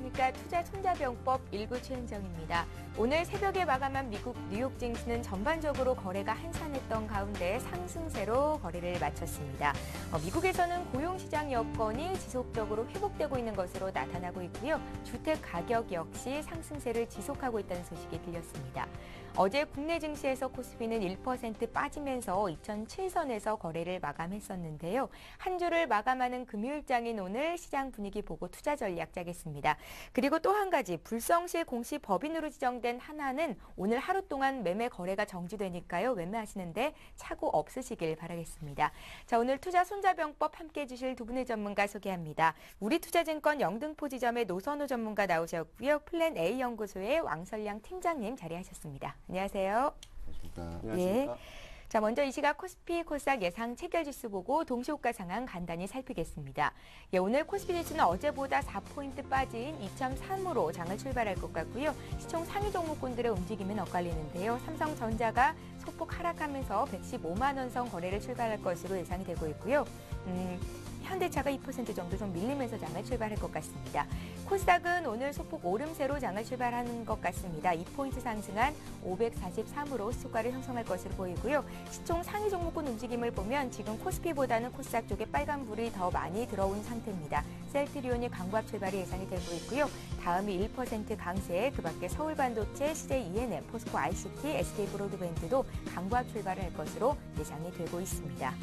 안녕하십니까. 투자 손자병법 일부 최은정입니다. 오늘 새벽에 마감한 미국 뉴욕 증시는 전반적으로 거래가 한산했던 가운데 상승세로 거래를 마쳤습니다. 미국에서는 고용시장 여건이 지속적으로 회복되고 있는 것으로 나타나고 있고요. 주택 가격 역시 상승세를 지속하고 있다는 소식이 들렸습니다. 어제 국내 증시에서 코스피는 1% 빠지면서 2007선에서 거래를 마감했었는데요. 한 주를 마감하는 금요일장인 오늘 시장 분위기 보고 투자 전략 짜겠습니다. 그리고 또 한 가지 불성실 공시 법인으로 지정된 하나는 오늘 하루 동안 매매 거래가 정지되니까요. 매매하시는데 착오 없으시길 바라겠습니다. 자, 오늘 투자 손자병법 함께해 주실 두 분의 전문가 소개합니다. 우리투자증권 영등포 지점의 노선우 전문가 나오셨고요. 플랜 A 연구소의 왕설량 팀장님 자리하셨습니다. 안녕하세요. 안녕하십니까. 예. 자, 먼저 이 시각 코스피, 코스닥 예상 체결지수 보고 동시호가 상황 간단히 살피겠습니다. 예, 오늘 코스피 지수는 어제보다 4포인트 빠진 2.3으로 장을 출발할 것 같고요. 시총 상위 종목군들의 움직임은 엇갈리는데요. 삼성전자가 소폭 하락하면서 115만 원 선 거래를 출발할 것으로 예상이 되고 있고요. 현대차가 2% 정도 좀 밀리면서 장을 출발할 것 같습니다. 코스닥은 오늘 소폭 오름세로 장을 출발하는 것 같습니다. 2포인트 상승한 543으로 수가를 형성할 것으로 보이고요. 시총 상위 종목군 움직임을 보면 지금 코스피보다는 코스닥 쪽에 빨간불이 더 많이 들어온 상태입니다. 셀트리온이 강보합 출발이 예상이 되고 있고요. 다음이 1% 강세, 그밖에 서울반도체, CJ ENM, 포스코 ICT, SK브로드밴드도 강보합 출발을 할 것으로 예상이 되고 있습니다.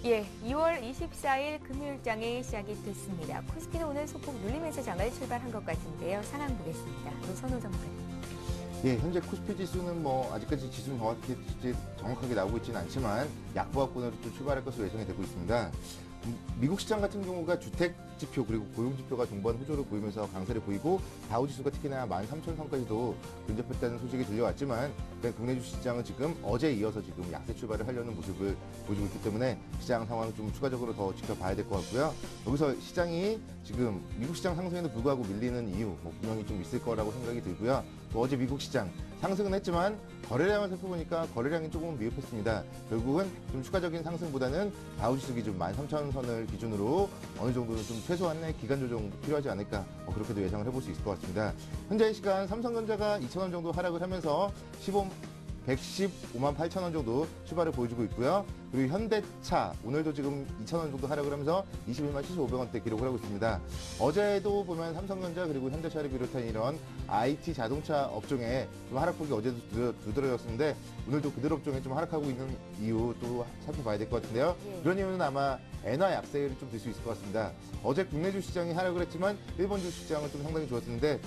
예, 2월 24일 금요일장에 시작이 됐습니다. 코스피는 오늘 소폭 눌리면서 장을 출발한 것 같은데요. 상황 보겠습니다. 노선우 전문가님. 예, 현재 코스피 지수는 아직까지 지수는 정확하게 나오고 있지는 않지만 약보합권으로 좀 출발할 것으로 예상이 되고 있습니다. 미국 시장 같은 경우가 주택 지표 그리고 고용 지표가 동반 호조를 보이면서 강세를 보이고 다우 지수가 특히나 13,000선까지도 근접했다는 소식이 들려왔지만 국내 주식 시장은 지금 어제에 이어서 지금 약세 출발을 하려는 모습을 보여주고 있기 때문에 시장 상황 좀 추가적으로 더 지켜봐야 될 것 같고요. 여기서 시장이 지금 미국 시장 상승에도 불구하고 밀리는 이유 분명히 좀 있을 거라고 생각이 들고요. 또 어제 미국 시장 상승은 했지만 거래량을 살펴보니까 거래량이 조금 미흡했습니다. 결국은 좀 추가적인 상승보다는 다우지수 기준 13,000선을 기준으로 어느 정도는 좀 최소한의 기간 조정 필요하지 않을까 그렇게도 예상을 해볼 수 있을 것 같습니다. 현재 시간 삼성전자가 2,000원 정도 하락을 하면서 115만 8천원 정도 출발을 보여주고 있고요. 그리고 현대차 오늘도 지금 2,000원 정도 하락을 하면서 21만 7,500원대 기록을 하고 있습니다. 어제도 보면 삼성전자 그리고 현대차를 비롯한 이런 IT 자동차 업종에 좀 하락폭이 어제도 두드러졌었는데 오늘도 그들 업종에 좀 하락하고 있는 이유 또 살펴봐야 될 것 같은데요. 그런 이유는 아마 엔화 약세를 좀 들 수 있을 것 같습니다. 어제 국내 주시장이 하락을 했지만 일본 주시장은 좀 상당히 좋았는데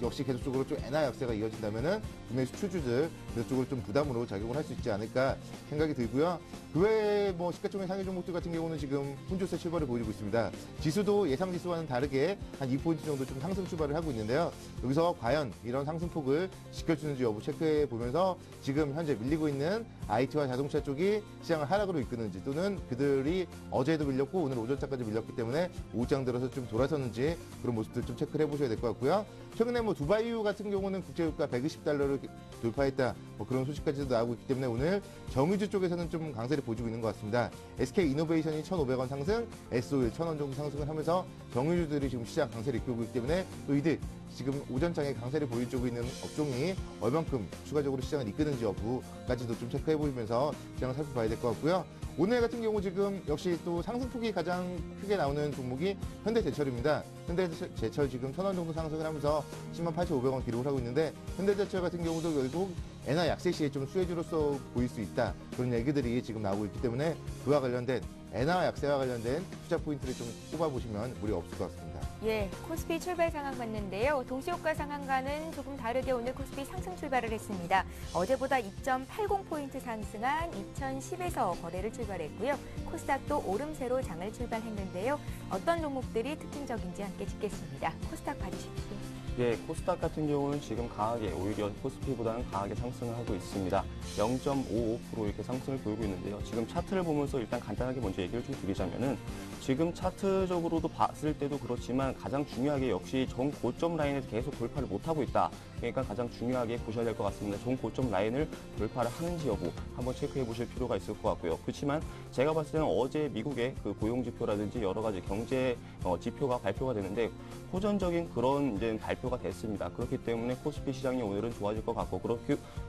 역시 계속적으로 좀 엔화 약세가 이어진다면은 국내 수출주들 그쪽으로 좀 부담으로 작용을 할 수 있지 않을까 생각이 들고요. 그 외에 시가총액 상위 종목들 같은 경우는 지금 혼조세 출발을 보여주고 있습니다. 지수도 예상 지수와는 다르게 한 2포인트 정도 좀 상승 출발을 하고 있는데요. 여기서 과연 이런 상승폭을 지켜주는지 여부 체크해 보면서 지금 현재 밀리고 있는 IT와 자동차 쪽이 시장을 하락으로 이끄는지 또는 그들이 어제도 밀렸고 오늘 오전장까지 밀렸기 때문에 오후장 들어서 좀 돌아섰는지 그런 모습들 좀 체크를 해보셔야 될 것 같고요. 최근에 두바이유 같은 경우는 국제유가 120달러를 돌파했다 그런 소식까지도 나오고 있기 때문에 오늘 정유주 쪽에서는 좀 강세를 보여주고 있는 것 같습니다. SK이노베이션이 1,500원 상승, S-오일 1,000원 정도 상승을 하면서 정유주들이 지금 시장 강세를 이끌고 있기 때문에 또 이들 지금 오전장에 강세를 보여주고 있는 업종이 얼만큼 추가적으로 시장을 이끄는지 여부까지도 좀 체크해보면서 시장을 살펴봐야 될 것 같고요. 오늘 같은 경우 지금 역시 또 상승폭이 가장 크게 나오는 종목이 현대제철입니다. 현대제철 지금 1,000원 정도 상승을 하면서 10만 8,500원 기록을 하고 있는데 현대제철 같은 경우도 결국 엔화 약세 시에 좀 수혜주로서 보일 수 있다. 그런 얘기들이 지금 나오고 있기 때문에 그와 관련된 엔화 약세와 관련된 투자 포인트를 좀 꼽아보시면 무리 없을 것 같습니다. 예, 코스피 출발 상황 봤는데요. 동시효과 상황과는 조금 다르게 오늘 코스피 상승 출발을 했습니다. 어제보다 2.80포인트 상승한 2010에서 거래를 출발했고요. 코스닥도 오름세로 장을 출발했는데요. 어떤 종목들이 특징적인지 함께 짚겠습니다. 코스닥 봐주십시오. 예, 코스닥 같은 경우는 지금 강하게 오히려 코스피보다는 강하게 상승을 하고 있습니다. 0.55% 이렇게 상승을 보이고 있는데요. 지금 차트를 보면서 일단 간단하게 먼저 얘기를 좀 드리자면은 지금 차트적으로도 봤을 때도 그렇지만 가장 중요하게 역시 전 고점 라인에서 계속 돌파를 못하고 있다. 그러니까 가장 중요하게 보셔야 될 것 같습니다. 전 고점 라인을 돌파를 하는지 여부 한번 체크해 보실 필요가 있을 것 같고요. 그렇지만 제가 봤을 때는 어제 미국의 그 고용지표라든지 여러 가지 경제 지표가 발표가 되는데 호전적인 그런 이제 발표가 됐습니다. 그렇기 때문에 코스피 시장이 오늘은 좋아질 것 같고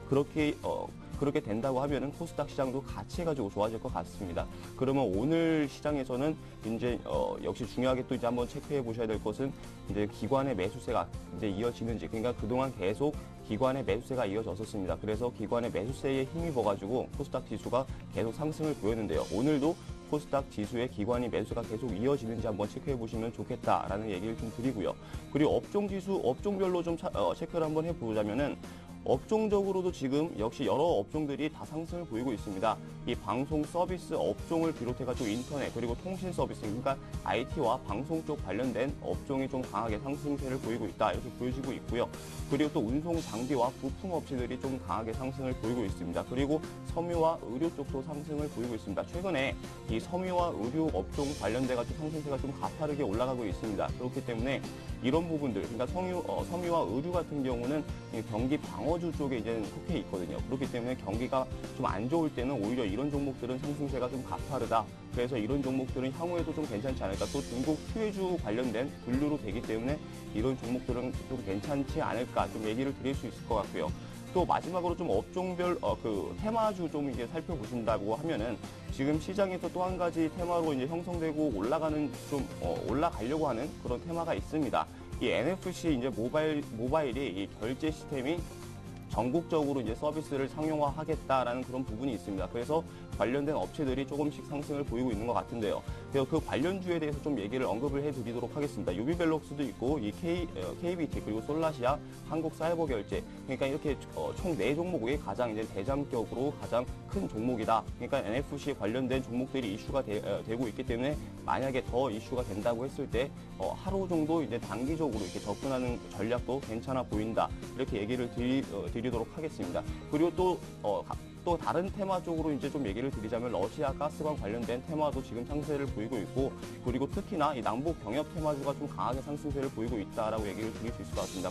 그렇게 된다고 하면은 코스닥 시장도 같이 해가지고 좋아질 것 같습니다. 그러면 오늘 시장에서는 이제 역시 중요하게 또 이제 한번 체크해 보셔야 될 것은 이제 기관의 매수세가 이제 이어지는지, 그러니까 그동안 계속 기관의 매수세가 이어졌었습니다. 그래서 기관의 매수세에 힘입어가지고 코스닥 지수가 계속 상승을 보였는데요. 오늘도 코스닥 지수의 기관이 매수가 계속 이어지는지 한번 체크해 보시면 좋겠다라는 얘기를 좀 드리고요. 그리고 업종 지수, 업종별로 좀 체크를 한번 해보자면은 업종적으로도 지금 역시 여러 업종들이 다 상승을 보이고 있습니다. 이 방송 서비스 업종을 비롯해가지고 인터넷 그리고 통신 서비스, 그러니까 IT와 방송 쪽 관련된 업종이 좀 강하게 상승세를 보이고 있다, 이렇게 보여지고 있고요. 그리고 또 운송 장비와 부품 업체들이 좀 강하게 상승을 보이고 있습니다. 그리고 섬유와 의료 쪽도 상승을 보이고 있습니다. 최근에 이 섬유와 의료 업종 관련돼가지고 상승세가 좀 가파르게 올라가고 있습니다. 그렇기 때문에 이런 부분들, 그러니까 섬유와 의류 같은 경우는 경기 방어주 쪽에 이제 속해 있거든요. 그렇기 때문에 경기가 좀 안 좋을 때는 오히려 이런 종목들은 상승세가 좀 가파르다. 그래서 이런 종목들은 향후에도 좀 괜찮지 않을까. 또 중국 수혜주 관련된 분류로 되기 때문에 이런 종목들은 좀 괜찮지 않을까, 좀 얘기를 드릴 수 있을 것 같고요. 또 마지막으로 좀 업종별 그 테마주 좀 이제 살펴보신다고 하면은 지금 시장에서 또 한 가지 테마로 이제 형성되고 올라가는 좀 올라가려고 하는 그런 테마가 있습니다. 이 NFC 이제 모바일이 이 결제 시스템이 전국적으로 이제 서비스를 상용화하겠다라는 그런 부분이 있습니다. 그래서 관련된 업체들이 조금씩 상승을 보이고 있는 것 같은데요. 그래서 그 관련주에 대해서 좀 얘기를 언급을 해드리도록 하겠습니다. 유비벨록스도 있고 이 KBT 그리고 솔라시아, 한국사이버결제, 그러니까 이렇게 총 4종목이 가장 이제 대장격으로 가장 큰 종목이다. 그러니까 NFC 관련된 종목들이 이슈가 되고 있기 때문에 만약에 더 이슈가 된다고 했을 때 하루 정도 이제 단기적으로 이렇게 접근하는 전략도 괜찮아 보인다. 이렇게 얘기를 드리도록 하겠습니다. 그리고 또 다른 테마 쪽으로 이제 좀 얘기를 드리자면 러시아 가스관 관련된 테마도 지금 상승세를 보이고 있고, 그리고 특히나 이 남북 병역 테마주가 좀 강하게 상승세를 보이고 있다라고 얘기를 드릴 수 있을 것 같습니다.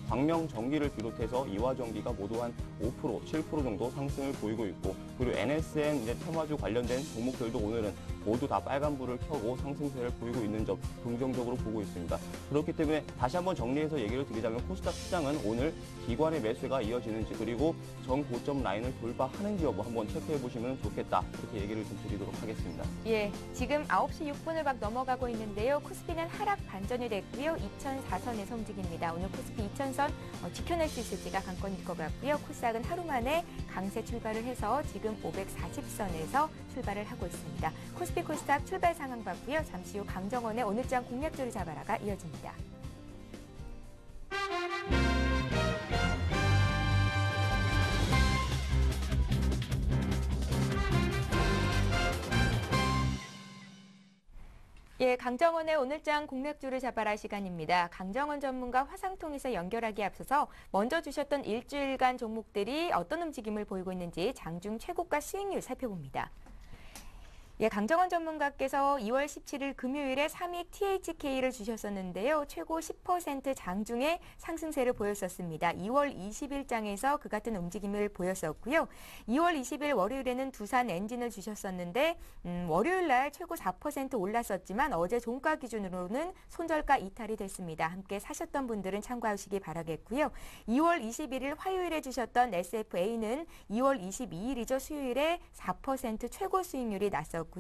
광명전기를 비롯해서 이화전기가 모두 한 5%, 7% 정도 상승을 보이고 있고, 그리고 NSN 이제 테마주 관련된 종목들도 오늘은 모두 다 빨간불을 켜고 상승세를 보이고 있는 점 긍정적으로 보고 있습니다. 그렇기 때문에 다시 한번 정리해서 얘기를 드리자면 코스닥 시장은 오늘 기관의 매수가 이어지는지, 그리고 전 고점 라인을 돌파하는지 여부 한번 체크해 보시면 좋겠다, 이렇게 얘기를 좀 드리도록 하겠습니다. 예, 지금 9시 6분을 막 넘어가고 있는데요. 코스피는 하락 반전이 됐고요. 2004선에서 움직입니다. 오늘 코스피 2000선 지켜낼 수 있을지가 관건일 것 같고요. 코스닥은 하루 만에 강세 출발을 해서 지금 540선에서 출발을 하고 있습니다. 코스피 코스닥 출발 상황 봤고요. 잠시 후 강정원의 오늘장 공략주를 잡아라가 이어집니다. 예, 강정원의 오늘장 공략주를 잡아라 시간입니다. 강정원 전문가 화상통해서 연결하기에 앞서서 먼저 주셨던 일주일간 종목들이 어떤 움직임을 보이고 있는지 장중 최고가 수익률 살펴봅니다. 예, 강정원 전문가께서 2월 17일 금요일에 삼익 THK를 주셨었는데요. 최고 10% 장중에 상승세를 보였었습니다. 2월 20일장에서 그 같은 움직임을 보였었고요. 2월 20일 월요일에는 두산 엔진을 주셨었는데 월요일 날 최고 4% 올랐었지만 어제 종가 기준으로는 손절가 이탈이 됐습니다. 함께 사셨던 분들은 참고하시기 바라겠고요. 2월 21일 화요일에 주셨던 SFA는 2월 22일이죠. 수요일에 4% 최고 수익률이 났었고요.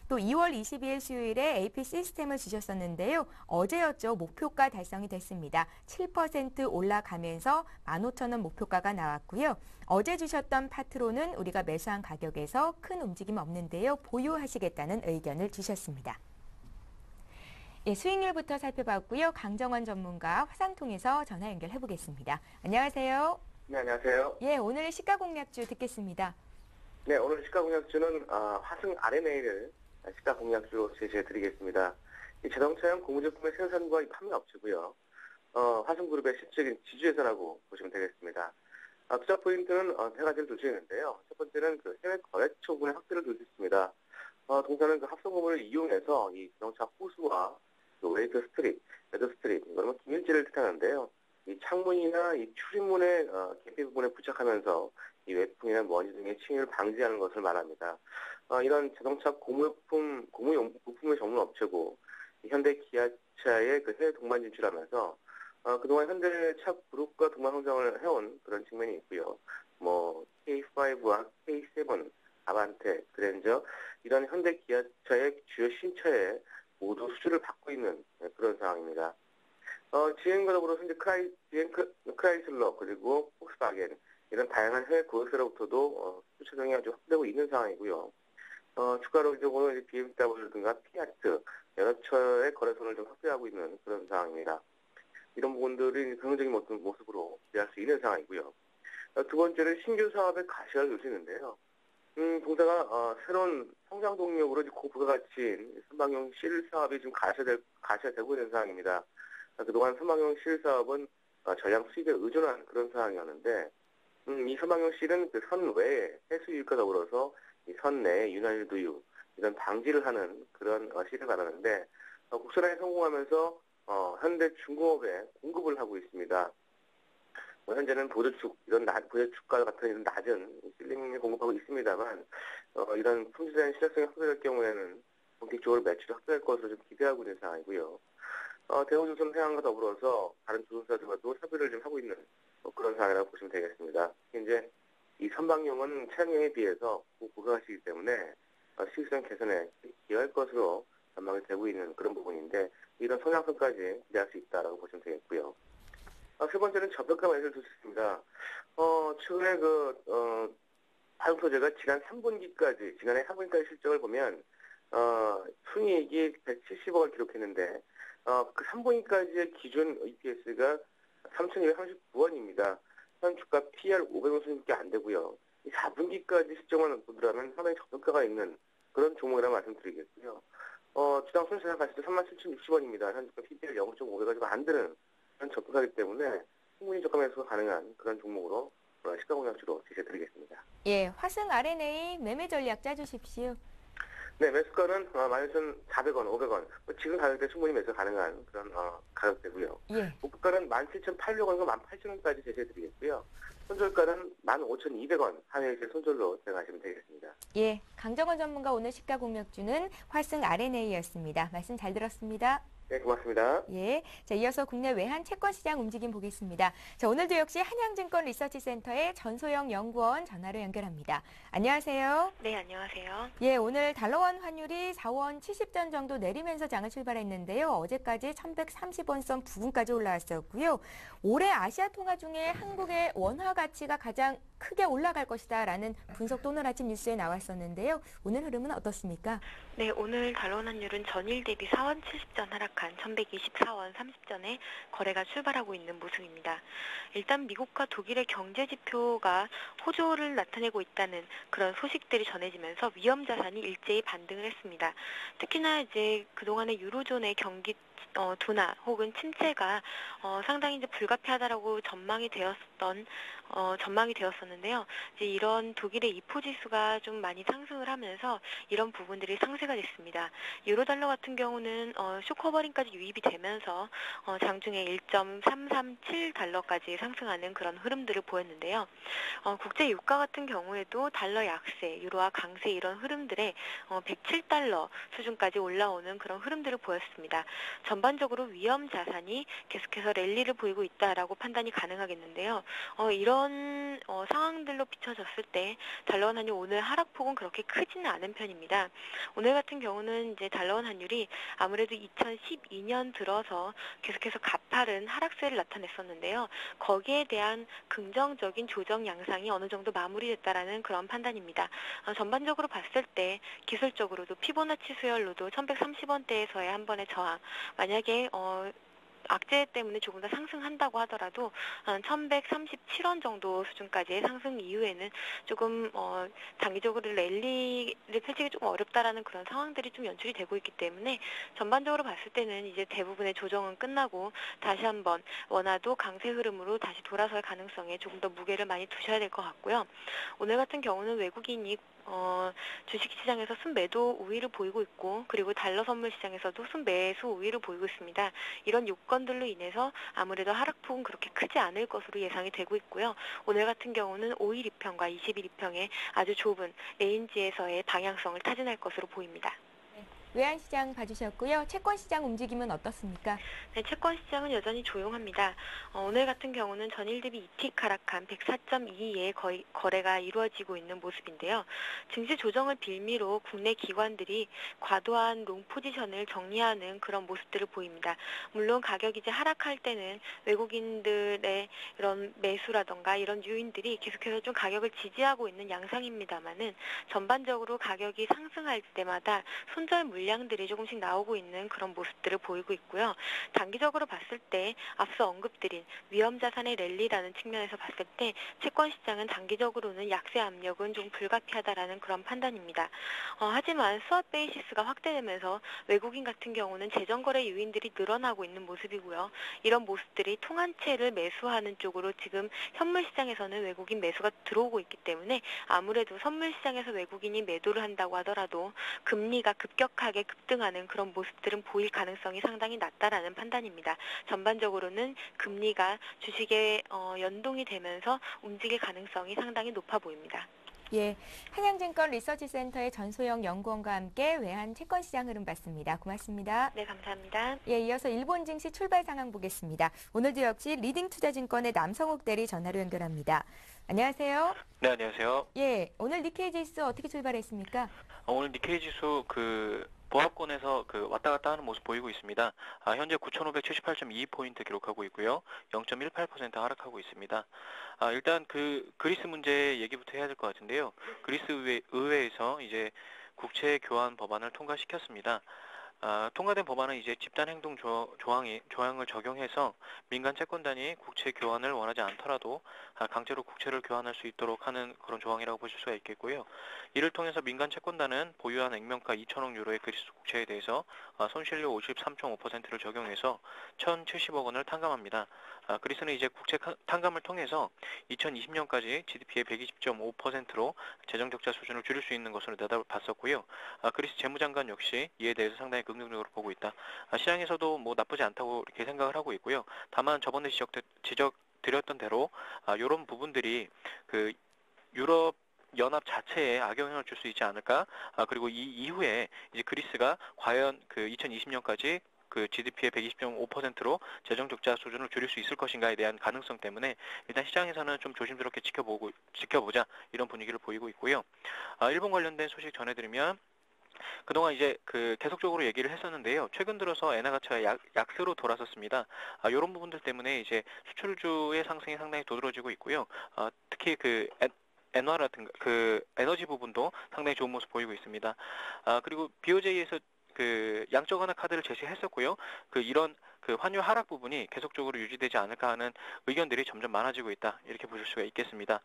또 2월 22일 수요일에 AP 시스템을 주셨었는데요. 어제였죠. 목표가 달성이 됐습니다. 7% 올라가면서 15,000원 목표가가 나왔고요. 어제 주셨던 파트로는 우리가 매수한 가격에서 큰 움직임 없는데요. 보유하시겠다는 의견을 주셨습니다. 예, 수익률부터 살펴봤고요. 강정원 전문가 화상통해서 전화 연결해 보겠습니다. 안녕하세요. 네, 안녕하세요. 예, 오늘 시가 공략주 듣겠습니다. 네, 오늘 시가 공략주는 화승 RMA를 시가 공략주로 제시해 드리겠습니다. 이 자동차용 고무제품의 생산과 판매 업체고요. 화성그룹의 실질적인 지주회사라고 보시면 되겠습니다. 투자 포인트는 세 가지를 둘 수 있는데요. 첫 번째는 그 해외 거래처군의 확대를 둘 수 있습니다. 동사는 그 합성구문을 이용해서 이 자동차 호수와 그 웨이트 스트립, 레드 스트립, 이거는 기밀지를 뜻하는데요. 이 창문이나 이 출입문의 계피 부분에 부착하면서 이 외풍이나 먼지 등의 침입을 방지하는 것을 말합니다. 이런 자동차 부품의 전문 업체고 현대 기아차의 그 해외 동반 진출하면서 그동안 현대차 그룹과 동반 성장을 해온 그런 측면이 있고요. 뭐 K5와 K7, 아반떼, 그랜저 이런 현대 기아차의 주요 신차에 모두 수주를 받고 있는 그런 상황입니다. GM과 더불어서 이제 크라이슬러 그리고 폭스바겐 이런 다양한 해외 고객사로부터도 수주 차종이 아주 확대되고 있는 상황이고요. 추가로 이제 오늘 BMW든가 피아트 여러 차의 거래선을 좀 확대하고 있는 그런 상황입니다. 이런 부분들이 긍정적인 모습으로 기대할 수 있는 상황이고요. 두 번째는 신규 사업의 가시화를 놓수 있는데요. 동사가 새로운 성장 동력으로 고부가가치인 선박용 실 사업이 지금 가시화되고 있는 상황입니다. 그동안 선박용 실 사업은 전량 수입에 의존한 그런 상황이었는데 이 선박용 실은 그 선 외에 해수유입과 더불어서 이 선 내에 윤활유 누유 이런 방지를 하는 그런 실을 말하는데 국선화에 성공하면서 현대 중공업에 공급을 하고 있습니다. 현재는 보조축, 보조축과 같은 이런 낮은 실링을 공급하고 있습니다만, 이런 품질의 실효성이 확대될 경우에는 본격적으로 매출이 확대될 것으로 좀 기대하고 있는 상황이고요. 대우조선해양과 더불어서 다른 조선사들과도 협의를 좀 하고 있는 그런 상황이라고 보시면 되겠습니다. 이제 이 선박용은 차량용에 비해서 고부가시이기 때문에 수익성 개선에 기여할 것으로 전망이 되고 있는 그런 부분인데, 이런 성장성까지 기대할 수 있다라고 보시면 되겠고요. 세 번째는 저평가 매수를 둘 수 있습니다. 최근에 화성 소재가 지난해 3분기까지 실적을 보면, 순이익이 170억 원 기록했는데, 그 3분기까지의 기준 EPS가 3,239원입니다. 현 주가 PR 500원 수준밖에 안 되고요. 4분기까지 실적만 보더라면 상당히 저평가가 있는 그런 종목이라고 말씀드리겠고요. 주당 손실상 가시도 37,060원입니다. 현 주가 PBR 0.5배가 안 되는 그런 저평가이기 때문에 충분히 저가 매수가 가능한 그런 종목으로 시가공략주로 제시해드리겠습니다. 예, 화승 R&A 매매 전략 짜주십시오. 네, 매수가는 12,400원, 500원. 지금 가격대 충분히 매수 가능한 그런 가격대고요. 예. 목표가는 17,800원에서 18,000원까지 제시해드리겠고요. 손절가는 15,200원 한해일제 손절로 생각하시면 되겠습니다. 예, 강정원 전문가 오늘 시가공략주는 화승 R&A였습니다. 말씀 잘 들었습니다. 네, 고맙습니다. 예, 자 이어서 국내 외환 채권 시장 움직임 보겠습니다. 자 오늘도 역시 한양증권 리서치센터의 전소영 연구원 전화로 연결합니다. 안녕하세요. 네, 안녕하세요. 예, 오늘 달러원 환율이 4원 70전 정도 내리면서 장을 출발했는데요. 어제까지 1130원 선 부근까지 올라왔었고요. 올해 아시아 통화 중에 한국의 원화 가치가 가장 크게 올라갈 것이다라는 분석도 오늘 아침 뉴스에 나왔었는데요. 오늘 흐름은 어떻습니까? 네, 오늘 달러원 환율은 전일 대비 4원 70전 하락한 1124원 30전에 거래가 출발하고 있는 모습입니다. 일단 미국과 독일의 경제 지표가 호조를 나타내고 있다는 그런 소식들이 전해지면서 위험 자산이 일제히 반등을 했습니다. 특히나 이제 그동안의 유로존의 경기 둔화 혹은 침체가 상당히 이제 불가피하다라고 전망이 되었었는데요. 이제 이런 독일의 이포 지수가 좀 많이 상승을 하면서 이런 부분들이 상쇄가 됐습니다. 유로달러 같은 경우는 쇼커버링까지 유입이 되면서 장중에 1.337달러까지 상승하는 그런 흐름들을 보였는데요. 국제 유가 같은 경우에도 달러 약세, 유로화 강세 이런 흐름들에 107달러 수준까지 올라오는 그런 흐름들을 보였습니다. 전반적으로 위험 자산이 계속해서 랠리를 보이고 있다라고 판단이 가능하겠는데요. 이런 상황들로 비춰졌을 때 달러원 환율 오늘 하락폭은 그렇게 크지는 않은 편입니다. 오늘 같은 경우는 이제 달러원 환율이 아무래도 2012년 들어서 계속해서 가파른 하락세를 나타냈었는데요. 거기에 대한 긍정적인 조정 양상이 어느 정도 마무리됐다라는 그런 판단입니다. 전반적으로 봤을 때 기술적으로도 피보나치 수열로도 1130원대에서의 한 번의 저항, 만약에 악재 때문에 조금 더 상승한다고 하더라도 한 1,137원 정도 수준까지의 상승 이후에는 조금 단기적으로 랠리를 펼치기 조금 어렵다라는 그런 상황들이 좀 연출이 되고 있기 때문에 전반적으로 봤을 때는 이제 대부분의 조정은 끝나고 다시 한번 원화도 강세 흐름으로 다시 돌아설 가능성에 조금 더 무게를 많이 두셔야 될 것 같고요. 오늘 같은 경우는 외국인이 주식시장에서 순매도 우위를 보이고 있고 그리고 달러 선물 시장에서도 순매수 우위를 보이고 있습니다. 이런 요건들로 인해서 아무래도 하락폭은 그렇게 크지 않을 것으로 예상이 되고 있고요. 오늘 같은 경우는 5일 2평과 20일 2평의 아주 좁은 레인지에서의 방향성을 타진할 것으로 보입니다. 외환시장 봐주셨고요. 채권시장 움직임은 어떻습니까? 네, 채권시장은 여전히 조용합니다. 오늘 같은 경우는 전일 대비 이틱 하락한 104.22의 거래가 이루어지고 있는 모습인데요. 증시 조정을 빌미로 국내 기관들이 과도한 롱 포지션을 정리하는 그런 모습들을 보입니다. 물론 가격이 이제 하락할 때는 외국인들의 이런 매수라던가 이런 요인들이 계속해서 좀 가격을 지지하고 있는 양상입니다만은 전반적으로 가격이 상승할 때마다 손절 물량들이 조금씩 나오고 있는 그런 모습들을 보이고 있고요. 단기적으로 봤을 때 앞서 언급드린 위험 자산의 랠리라는 측면에서 봤을 때 채권 시장은 단기적으로는 약세 압력은 좀 불가피하다라는 그런 판단입니다. 하지만 스왑 베이시스가 확대되면서 외국인 같은 경우는 재정 거래 요인들이 늘어나고 있는 모습이고요. 이런 모습들이 통한채를 매수하는 쪽으로 지금 현물 시장에서는 외국인 매수가 들어오고 있기 때문에 아무래도 선물 시장에서 외국인이 매도를 한다고 하더라도 금리가 급격하게 급등하는 그런 모습들은 보일 가능성이 상당히 낮다라는 판단입니다. 전반적으로는 금리가 주식에 연동이 되면서 움직일 가능성이 상당히 높아 보입니다. 예, 한양증권 리서치센터의 전소영 연구원과 함께 외환 채권시장 흐름 봤습니다. 고맙습니다. 네, 감사합니다. 예, 이어서 일본 증시 출발 상황 보겠습니다. 오늘도 역시 리딩투자증권의 남성욱 대리 전화로 연결합니다. 안녕하세요. 네, 안녕하세요. 예, 오늘 니케이 지수 어떻게 출발했습니까? 오늘 니케이 지수 보합권에서 왔다 갔다 하는 모습 보이고 있습니다. 현재 9,578.2포인트 기록하고 있고요. 0.18% 하락하고 있습니다. 일단 그리스 문제 얘기부터 해야 될 것 같은데요. 그리스 의회에서 이제 국채 교환 법안을 통과시켰습니다. 통과된 법안은 이제 집단행동 조항을 적용해서 민간 채권단이 국채 교환을 원하지 않더라도 강제로 국채를 교환할 수 있도록 하는 그런 조항이라고 보실 수가 있겠고요. 이를 통해서 민간 채권단은 보유한 액면가 2천억 유로의 그리스 국채에 대해서 손실료 53.5%를 적용해서 1,070억 원을 탕감합니다. 그리스는 이제 국채 탕감을 통해서 2020년까지 GDP의 120.5%로 재정적자 수준을 줄일 수 있는 것으로 내다봤었고요. 그리스 재무장관 역시 이에 대해서 상당히 긍정적으로 보고 있다. 시장에서도 뭐 나쁘지 않다고 이렇게 생각을 하고 있고요. 다만 저번에 지적드렸던 대로 이런 부분들이 유럽 연합 자체에 악영향을 줄 수 있지 않을까? 그리고 이 이후에 이제 그리스가 과연 2020년까지 GDP의 120.5%로 재정적자 수준을 줄일 수 있을 것인가에 대한 가능성 때문에 일단 시장에서는 좀 조심스럽게 지켜보자 이런 분위기를 보이고 있고요. 일본 관련된 소식 전해드리면 그동안 이제 계속적으로 얘기를 했었는데요. 최근 들어서 엔화 가치가 약세로 돌아섰습니다. 이런 부분들 때문에 이제 수출주의 상승이 상당히 도드라지고 있고요. 특히 엔화라든가 에너지 부분도 상당히 좋은 모습 보이고 있습니다. 그리고 BOJ에서 양적 완화 카드를 제시했었고요. 이런 환율 하락 부분이 계속적으로 유지되지 않을까 하는 의견들이 점점 많아지고 있다. 이렇게 보실 수가 있겠습니다.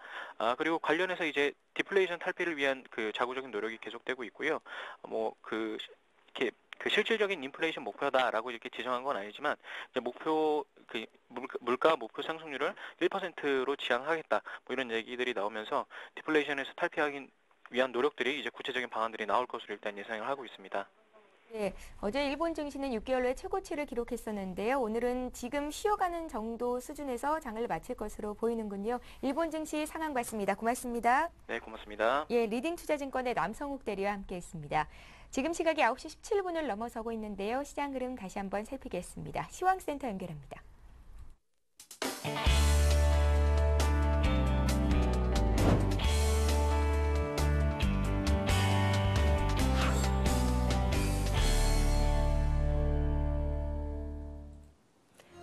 그리고 관련해서 이제 디플레이션 탈피를 위한 자구적인 노력이 계속되고 있고요. 이렇게 실질적인 인플레이션 목표다라고 이렇게 지정한 건 아니지만 이제 물가 목표 상승률을 1%로 지향하겠다. 뭐 이런 얘기들이 나오면서 디플레이션에서 탈피하기 위한 노력들이 이제 구체적인 방안들이 나올 것으로 일단 예상을 하고 있습니다. 네, 어제 일본 증시는 6개월로의 최고치를 기록했었는데요. 오늘은 지금 쉬어가는 정도 수준에서 장을 마칠 것으로 보이는군요. 일본 증시 상황 봤습니다. 고맙습니다. 네, 고맙습니다. 예, 리딩투자증권의 남성욱 대리와 함께했습니다. 지금 시각이 9시 17분을 넘어서고 있는데요. 시장 흐름 다시 한번 살피겠습니다. 시황센터 연결합니다.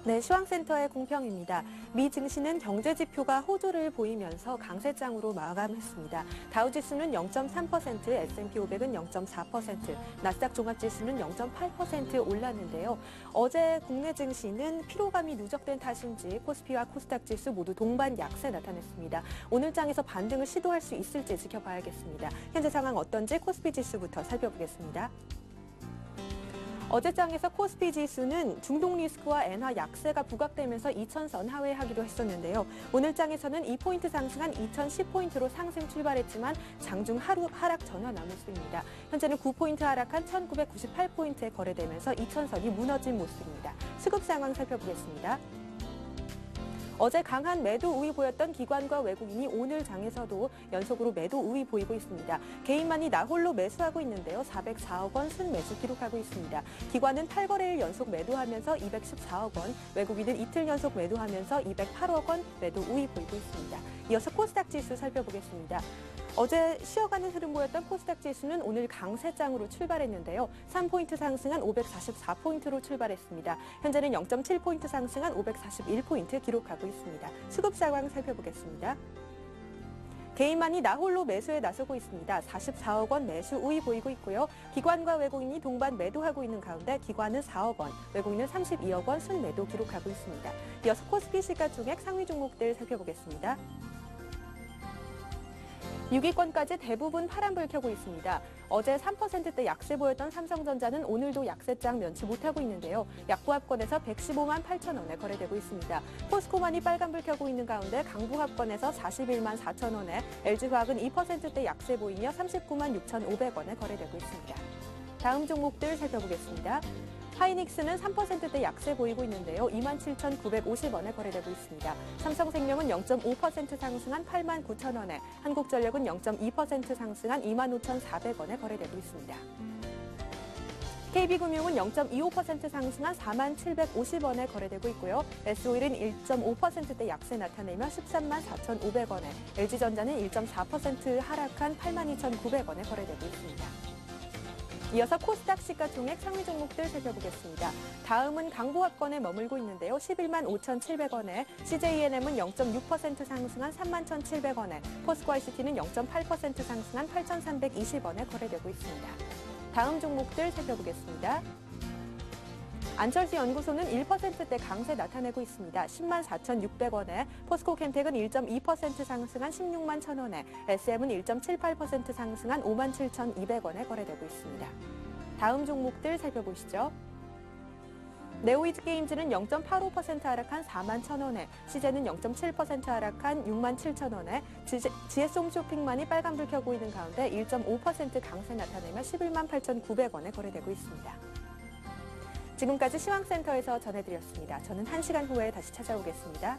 네, 시황센터의 공평입니다. 미 증시는 경제 지표가 호조를 보이면서 강세장으로 마감했습니다. 다우지수는 0.3%, S&P 500은 0.4%, 나스닥 종합지수는 0.8% 올랐는데요. 어제 국내 증시는 피로감이 누적된 탓인지 코스피와 코스닥 지수 모두 동반 약세 나타냈습니다. 오늘 장에서 반등을 시도할 수 있을지 지켜봐야겠습니다. 현재 상황 어떤지 코스피 지수부터 살펴보겠습니다. 어제장에서 코스피 지수는 중동 리스크와 엔화 약세가 부각되면서 2000선 하회하기도 했었는데요. 오늘 장에서는 2포인트 상승한 2010포인트로 상승 출발했지만 장중 하락 전환한 모습입니다. 현재는 9포인트 하락한 1998포인트에 거래되면서 2000선이 무너진 모습입니다. 수급 상황 살펴보겠습니다. 어제 강한 매도 우위 보였던 기관과 외국인이 오늘 장에서도 연속으로 매도 우위 보이고 있습니다. 개인만이 나홀로 매수하고 있는데요. 404억 원 순매수 기록하고 있습니다. 기관은 8거래일 연속 매도하면서 214억 원, 외국인은 이틀 연속 매도하면서 208억 원 매도 우위 보이고 있습니다. 이어서 코스닥 지수 살펴보겠습니다. 어제 쉬어가는 흐름 보였던 코스닥 지수는 오늘 강세장으로 출발했는데요. 3포인트 상승한 544포인트로 출발했습니다. 현재는 0.7포인트 상승한 541포인트 기록하고 있습니다. 수급 상황 살펴보겠습니다. 개인만이 나홀로 매수에 나서고 있습니다. 44억 원 매수 우위 보이고 있고요. 기관과 외국인이 동반 매도하고 있는 가운데 기관은 4억 원, 외국인은 32억 원 순매도 기록하고 있습니다. 이어서 코스피 시가총액 상위 종목들 살펴보겠습니다. 6위권까지 대부분 파란불 켜고 있습니다. 어제 3%대 약세 보였던 삼성전자는 오늘도 약세장 면치 못하고 있는데요. 약부합권에서 115만 8천 원에 거래되고 있습니다. 포스코만이 빨간불 켜고 있는 가운데 강부합권에서 41만 4천 원에, LG화학은 2%대 약세 보이며 39만 6,500원에 거래되고 있습니다. 다음 종목들 살펴보겠습니다. 하이닉스는 3%대 약세 보이고 있는데요. 27,950원에 거래되고 있습니다. 삼성생명은 0.5% 상승한 89,000원에, 한국전력은 0.2% 상승한 25,400원에 거래되고 있습니다. KB금융은 0.25% 상승한 4750원에 거래되고 있고요. S오일은 1.5%대 약세 나타내며 13만 4,500원에, LG전자는 1.4% 하락한 82,900원에 거래되고 있습니다. 이어서 코스닥 시가총액 상위 종목들 살펴보겠습니다. 다음은 강보합권에 머물고 있는데요. 11만 5,700원에, CJENM은 0.6% 상승한 3만 1,700원에, 포스코ICT는 0.8% 상승한 8,320원에 거래되고 있습니다. 다음 종목들 살펴보겠습니다. 안철수 연구소는 1%대 강세 나타내고 있습니다. 10만 4,600원에, 포스코캠텍은 1.2% 상승한 16만 1,000원에, SM은 1.78% 상승한 5만 7,200원에 거래되고 있습니다. 다음 종목들 살펴보시죠. 네오이즈게임즈는 0.85% 하락한 4만 1,000원에, 시제는 0.7% 하락한 6만 7,000원에, GS홈쇼핑만이 빨간불 켜고 있는 가운데 1.5% 강세 나타내며 11만 8,900원에 거래되고 있습니다. 지금까지 시황센터에서 전해드렸습니다. 저는 1시간 후에 다시 찾아오겠습니다.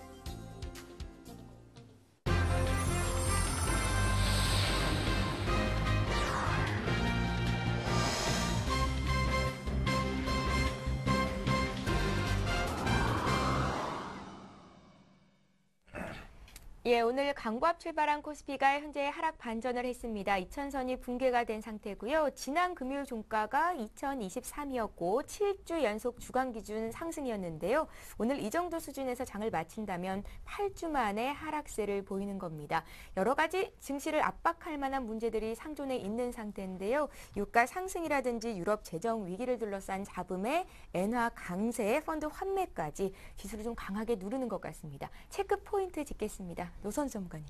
예, 오늘 강보합 출발한 코스피가 현재 하락 반전을 했습니다. 2000선이 붕괴가 된 상태고요. 지난 금요일 종가가 2023이었고 7주 연속 주간 기준 상승이었는데요. 오늘 이 정도 수준에서 장을 마친다면 8주 만에 하락세를 보이는 겁니다. 여러 가지 증시를 압박할 만한 문제들이 상존해 있는 상태인데요. 유가 상승이라든지 유럽 재정 위기를 둘러싼 잡음에 엔화 강세, 펀드 환매까지 지수를 좀 강하게 누르는 것 같습니다. 체크 포인트 짚겠습니다. 노선 전문가님.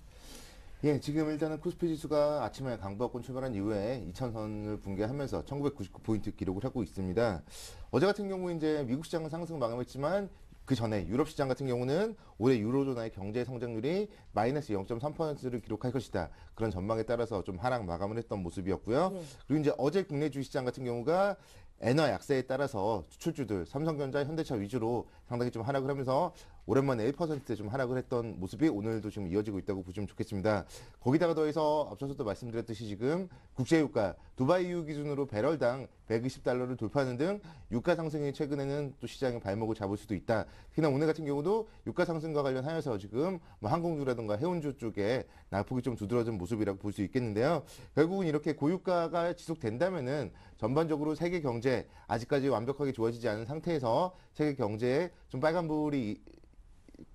예, 지금 일단은 코스피 지수가 아침에 강보합권 출발한 이후에 2000선을 붕괴하면서 1999포인트 기록을 하고 있습니다. 어제 같은 경우 이제 미국 시장은 상승 마감했지만 그 전에 유럽 시장 같은 경우는 올해 유로존의 경제 성장률이 마이너스 0.3%를 기록할 것이다. 그런 전망에 따라서 좀 하락 마감을 했던 모습이었고요. 그리고 이제 어제 국내 주시장 같은 경우가 엔화 약세에 따라서 수출주들 삼성전자, 현대차 위주로 상당히 좀 하락을 하면서 오랜만에 1%대 좀 하락을 했던 모습이 오늘도 지금 이어지고 있다고 보시면 좋겠습니다. 거기다가 더해서 앞서서도 말씀드렸듯이 지금 국제유가 두바이 이후 기준으로 배럴당 120달러를 돌파하는 등 유가 상승이 최근에는 또 시장의 발목을 잡을 수도 있다. 특히나 오늘 같은 경우도 유가 상승과 관련하여서 지금 뭐 항공주라든가 해운주 쪽에 낙폭이 좀 두드러진 모습이라고 볼 수 있겠는데요. 결국은 이렇게 고유가가 지속된다면은 전반적으로 세계 경제 아직까지 완벽하게 좋아지지 않은 상태에서 세계 경제에 좀 빨간불이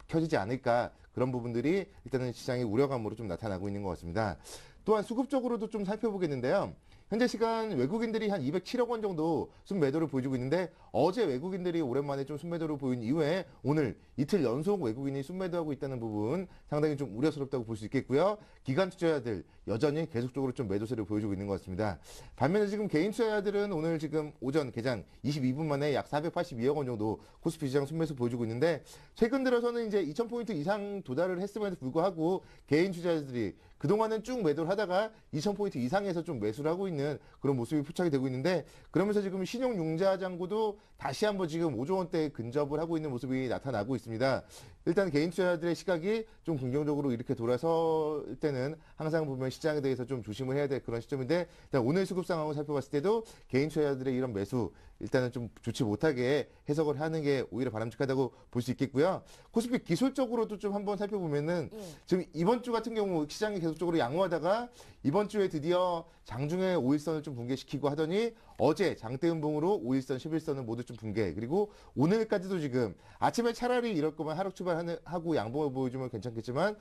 켜지지 않을까, 그런 부분들이 일단은 시장의 우려감으로 좀 나타나고 있는 것 같습니다. 또한 수급적으로도 좀 살펴보겠는데요. 현재 시간 외국인들이 한 207억 원 정도 순매도를 보여주고 있는데, 어제 외국인들이 오랜만에 좀 순매도를 보인 이후에 오늘 이틀 연속 외국인이 순매도하고 있다는 부분 상당히 좀 우려스럽다고 볼 수 있겠고요. 기관 투자자들 여전히 계속적으로 좀 매도세를 보여주고 있는 것 같습니다. 반면에 지금 개인 투자자들은 오늘 지금 오전 개장 22분 만에 약 482억 원 정도 코스피 시장 순매수 보여주고 있는데, 최근 들어서는 이제 2,000포인트 이상 도달을 했음에도 불구하고 개인 투자자들이 그동안은 쭉 매도를 하다가 2,000포인트 이상에서 좀 매수를 하고 있는 그런 모습이 포착이 되고 있는데, 그러면서 지금 신용융자 잔고도 다시 한번 지금 5조 원대에 근접을 하고 있는 모습이 나타나고 있습니다. 일단 개인 투자자들의 시각이 좀 긍정적으로 이렇게 돌아설 때는 항상 보면 시장에 대해서 좀 조심을 해야 될 그런 시점인데, 일단 오늘 수급 상황을 살펴봤을 때도 개인 투자자들의 이런 매수 일단은 좀 좋지 못하게 해석을 하는 게 오히려 바람직하다고 볼 수 있겠고요. 코스피 기술적으로도 좀 한번 살펴보면은 지금 이번 주 같은 경우 시장이 계속적으로 양호하다가 이번 주에 드디어 장중에 5일선을 좀 붕괴시키고 하더니 어제 장대음봉으로 5일선, 11선을 모두 좀 붕괴, 그리고 오늘까지도 지금 아침에 차라리 이럴 거면 하락 출발하고 양봉을 보여주면 괜찮겠지만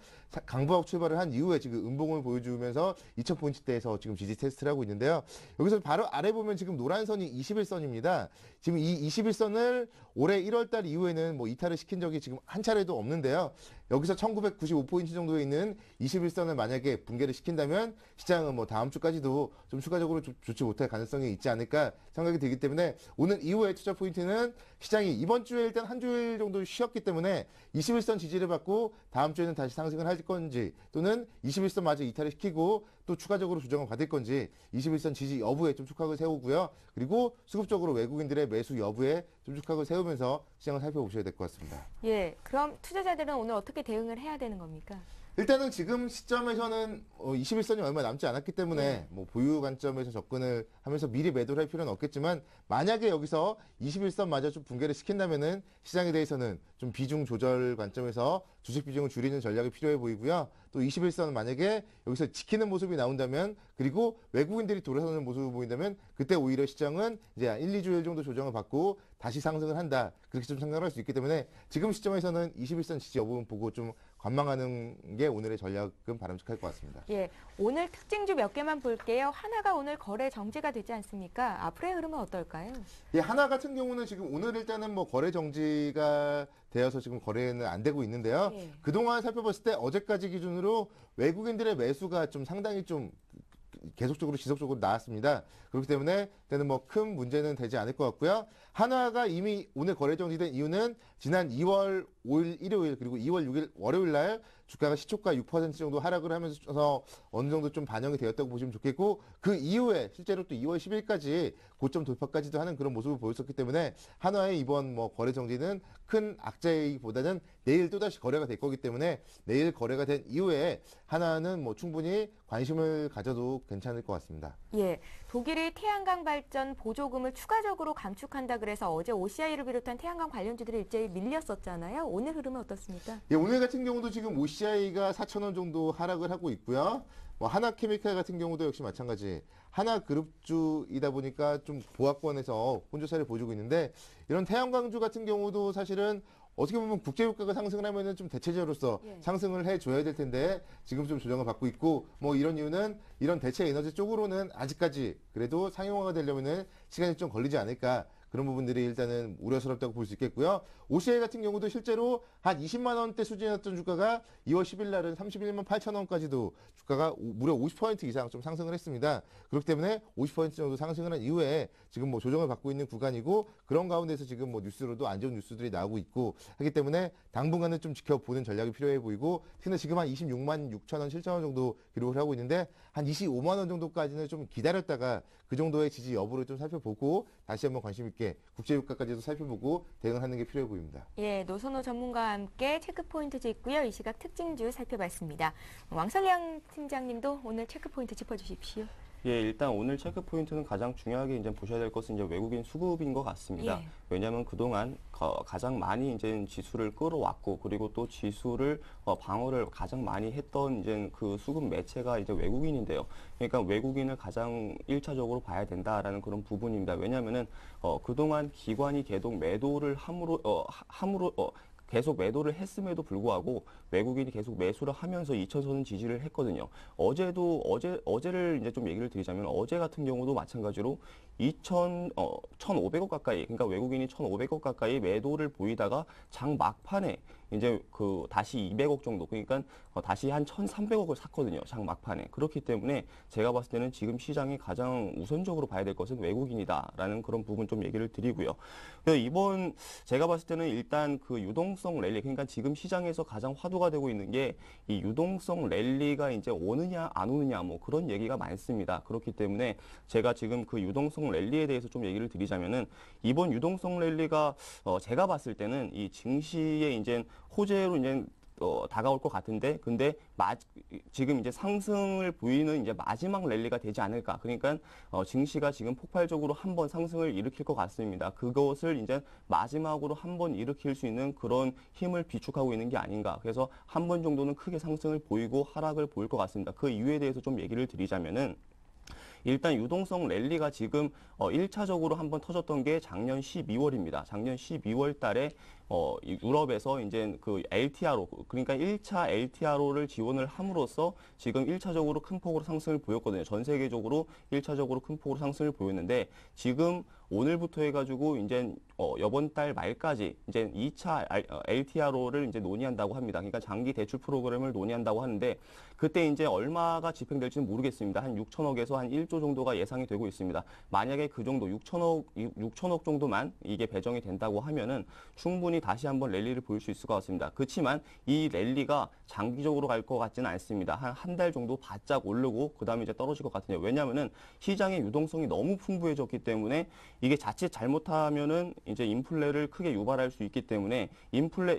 강보학 출발을 한 이후에 지금 음봉을 보여주면서 2,000포인트대에서 지금 지지 테스트를 하고 있는데요. 여기서 바로 아래 보면 지금 노란 선이 21선입니다. 지금 이 21선을 올해 1월달 이후에는 뭐 이탈을 시킨 적이 지금 한 차례도 없는데요. 여기서 1995포인트 정도에 있는 21선을 만약에 붕괴를 시킨다면 시장은 뭐 다음 주까지도 좀 추가적으로 좋지 못할 가능성이 있지 않을까 생각이 들기 때문에 오늘 이후에 투자 포인트는 시장이 이번 주에 일단 한 주일 정도 쉬었기 때문에 21선 지지를 받고 다음 주에는 다시 상승을 할 건지, 또는 21선 마저 이탈을 시키고 또 추가적으로 조정을 받을 건지 21선 지지 여부에 좀 촉각을 세우고요. 그리고 수급적으로 외국인들의 매수 여부에 좀 촉각을 세우면서 시장을 살펴보셔야 될 것 같습니다. 예, 그럼 투자자들은 오늘 어떻게 대응을 해야 되는 겁니까? 일단은 지금 시점에서는 21선이 얼마 남지 않았기 때문에 뭐 보유 관점에서 접근을 하면서 미리 매도를 할 필요는 없겠지만, 만약에 여기서 21선마저 좀 붕괴를 시킨다면은 시장에 대해서는 좀 비중 조절 관점에서 주식 비중을 줄이는 전략이 필요해 보이고요. 또 21선은 만약에 여기서 지키는 모습이 나온다면, 그리고 외국인들이 돌아서는 모습을 보인다면, 그때 오히려 시장은 이제 1, 2주일 정도 조정을 받고 다시 상승을 한다, 그렇게 좀 생각을 할 수 있기 때문에 지금 시점에서는 21선 지지 여부분 보고 좀 관망하는 게 오늘의 전략은 바람직할 것 같습니다. 예, 오늘 특징주 몇 개만 볼게요. 하나가 오늘 거래 정지가 되지 않습니까? 앞으로의 흐름은 어떨까요? 예, 하나 같은 경우는 지금 오늘 일단은 뭐 거래 정지가 되어서 지금 거래는 안 되고 있는데요. 예. 그동안 살펴봤을 때 어제까지 기준으로 외국인들의 매수가 좀 상당히 좀 계속적으로 지속적으로 나왔습니다. 그렇기 때문에 때는 뭐 큰 문제는 되지 않을 것 같고요. 한화가 이미 오늘 거래 정지된 이유는 지난 2월 5일 일요일 그리고 2월 6일 월요일 날 주가가 시초가 6% 정도 하락을 하면서 어느 정도 좀 반영이 되었다고 보시면 좋겠고, 그 이후에 실제로 또 2월 10일까지 고점 돌파까지도 하는 그런 모습을 보였었기 때문에 한화의 이번 뭐 거래 정지는 큰 악재이기보다는 내일 또다시 거래가 될 거기 때문에 내일 거래가 된 이후에 한화는 뭐 충분히 관심을 가져도 괜찮을 것 같습니다. 예, 독일이 태양광 발전 보조금을 추가적으로 감축한다 그래서 어제 OCI를 비롯한 태양광 관련주들이 일제히 밀렸었잖아요. 오늘 흐름은 어떻습니까? 예, 오늘 같은 경우도 지금 OCI가 4,000원 정도 하락을 하고 있고요. 뭐 하나케미칼 같은 경우도 역시 마찬가지. 하나그룹주이다 보니까 좀 보합권에서 혼조세를 보여주고 있는데, 이런 태양광주 같은 경우도 사실은 어떻게 보면 국제유가가 상승을 하면은 좀 대체제로서 상승을 해줘야 될 텐데 지금 좀 조정을 받고 있고, 뭐 이런 이유는 이런 대체 에너지 쪽으로는 아직까지 그래도 상용화가 되려면은 시간이 좀 걸리지 않을까, 그런 부분들이 일단은 우려스럽다고 볼 수 있겠고요. OCI 같은 경우도 실제로 한 20만 원대 수준이었던 주가가 2월 10일 날은 31만 8천 원까지도 주가가 무려 50% 이상 좀 상승을 했습니다. 그렇기 때문에 50% 정도 상승을 한 이후에 지금 뭐 조정을 받고 있는 구간이고, 그런 가운데서 지금 뭐 뉴스로도 안 좋은 뉴스들이 나오고 있고 하기 때문에 당분간은 좀 지켜보는 전략이 필요해 보이고, 특히나 지금 한 26만 6천 원, 7천 원 정도 기록을 하고 있는데 한 25만 원 정도까지는 좀 기다렸다가 그 정도의 지지 여부를 좀 살펴보고 다시 한번 관심 있게 국제유가까지도 살펴보고 대응하는 게 필요해 보입니다. 예, 노선호 전문가와 함께 체크포인트 짚고요. 이 시각 특징주 살펴봤습니다. 왕설양 팀장님도 오늘 체크포인트 짚어주십시오. 예, 일단 오늘 체크 포인트는 가장 중요하게 이제 보셔야 될 것은 이제 외국인 수급인 것 같습니다. 예. 왜냐하면 그동안 가장 많이 이제 지수를 끌어왔고, 그리고 또 지수를 방어를 가장 많이 했던 이제 그 수급 매체가 이제 외국인인데요. 그러니까 외국인을 가장 1차적으로 봐야 된다라는 그런 부분입니다. 왜냐하면은 그동안 기관이 계속 매도를 계속 매도를 했음에도 불구하고 외국인이 계속 매수를 하면서 2차선은 지지를 했거든요. 어제를 이제 좀 얘기를 드리자면 어제 같은 경우도 마찬가지로 1,500억 가까이, 그러니까 외국인이 1,500억 가까이 매도를 보이다가 장 막판에 이제 그 다시 200억 정도, 그러니까 다시 한 1,300억을 샀거든요. 장 막판에. 그렇기 때문에 제가 봤을 때는 지금 시장이 가장 우선적으로 봐야 될 것은 외국인이다라는 그런 부분 좀 얘기를 드리고요. 그래서 이번 제가 봤을 때는 일단 그 유동성 랠리, 그러니까 지금 시장에서 가장 화두가 되고 있는 게 이 유동성 랠리가 이제 오느냐 안 오느냐 뭐 그런 얘기가 많습니다. 그렇기 때문에 제가 지금 그 유동성 랠리에 대해서 좀 얘기를 드리자면은 이번 유동성 랠리가 제가 봤을 때는 이 증시의 이제 호재로 이제 다가올 것 같은데, 근데 지금 이제 상승을 보이는 이제 마지막 랠리가 되지 않을까. 그러니까 증시가 지금 폭발적으로 한번 상승을 일으킬 것 같습니다. 그것을 이제 마지막으로 한번 일으킬 수 있는 그런 힘을 비축하고 있는 게 아닌가. 그래서 한 번 정도는 크게 상승을 보이고 하락을 보일 것 같습니다. 그 이유에 대해서 좀 얘기를 드리자면은, 일단 유동성 랠리가 지금 1차적으로 한번 터졌던 게 작년 12월입니다. 작년 12월 달에 유럽에서 이제 그 LTRO, 그러니까 1차 LTRO를 지원을 함으로써 지금 1차적으로 큰 폭으로 상승을 보였거든요. 전 세계적으로 1차적으로 큰 폭으로 상승을 보였는데, 지금 오늘부터 해가지고 이제 이번 달 말까지 이제 2차 LTRO를 이제 논의한다고 합니다. 그러니까 장기 대출 프로그램을 논의한다고 하는데, 그때 이제 얼마가 집행될지는 모르겠습니다. 한 6천억에서 한 1조 정도가 예상이 되고 있습니다. 만약에 그 정도 6천억 정도만 이게 배정이 된다고 하면은 충분히 다시 한번 랠리를 보일 수 있을 것 같습니다. 그렇지만 이 랠리가 장기적으로 갈 것 같지는 않습니다. 한 달 정도 바짝 오르고 그다음에 이제 떨어질 것 같은데요. 왜냐하면은 시장의 유동성이 너무 풍부해졌기 때문에 이게 자칫 잘못하면은 이제 인플레를 크게 유발할 수 있기 때문에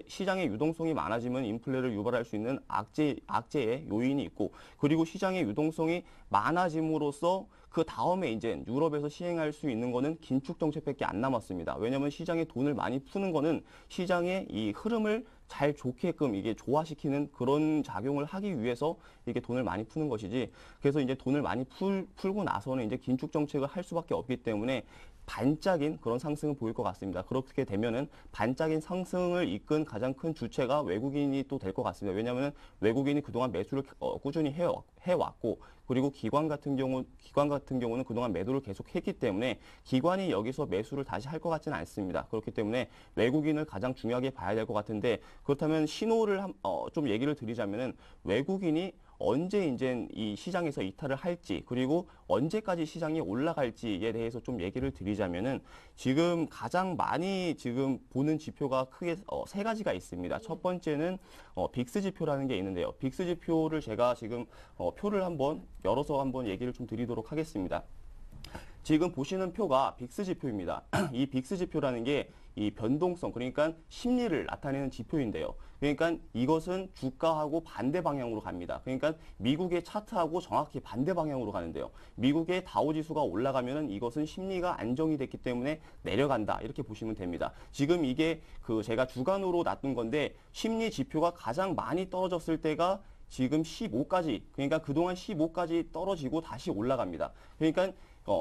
시장의 유동성이 많아지면 인플레를 유발할 수 있는 악재의 요인이 있고, 그리고 시장의 유동성이 많아짐으로써 그 다음에 이제 유럽에서 시행할 수 있는 거는 긴축 정책밖에 안 남았습니다. 왜냐하면 시장에 돈을 많이 푸는 거는 시장의 이 흐름을 잘 좋게끔 이게 조화시키는 그런 작용을 하기 위해서 이게 돈을 많이 푸는 것이지, 그래서 이제 돈을 많이 풀고 나서는 이제 긴축 정책을 할 수밖에 없기 때문에 반짝인 그런 상승을 보일 것 같습니다. 그렇게 되면은 반짝인 상승을 이끈 가장 큰 주체가 외국인이 또 될 것 같습니다. 왜냐하면 외국인이 그동안 매수를 꾸준히 해왔고, 그리고 기관 같은 경우는 그동안 매도를 계속 했기 때문에 기관이 여기서 매수를 다시 할 것 같지는 않습니다. 그렇기 때문에 외국인을 가장 중요하게 봐야 될 것 같은데, 그렇다면 신호를 좀 얘기를 드리자면은 외국인이 언제 이제 이 시장에서 이탈을 할지, 그리고 언제까지 시장이 올라갈지에 대해서 좀 얘기를 드리자면은, 지금 가장 많이 지금 보는 지표가 크게 세 가지가 있습니다. 첫 번째는 빅스 지표라는 게 있는데요. 빅스 지표를 제가 지금 표를 한번 열어서 한번 얘기를 좀 드리도록 하겠습니다. 지금 보시는 표가 빅스 지표입니다. 이 빅스 지표라는 게 이 변동성, 그러니까 심리를 나타내는 지표인데요. 그러니까 이것은 주가하고 반대 방향으로 갑니다. 그러니까 미국의 차트하고 정확히 반대 방향으로 가는데요. 미국의 다우지수가 올라가면은 이것은 심리가 안정이 됐기 때문에 내려간다, 이렇게 보시면 됩니다. 지금 이게 제가 주간으로 놔둔 건데, 심리 지표가 가장 많이 떨어졌을 때가 지금 15까지, 그러니까 그동안 15까지 떨어지고 다시 올라갑니다. 그러니까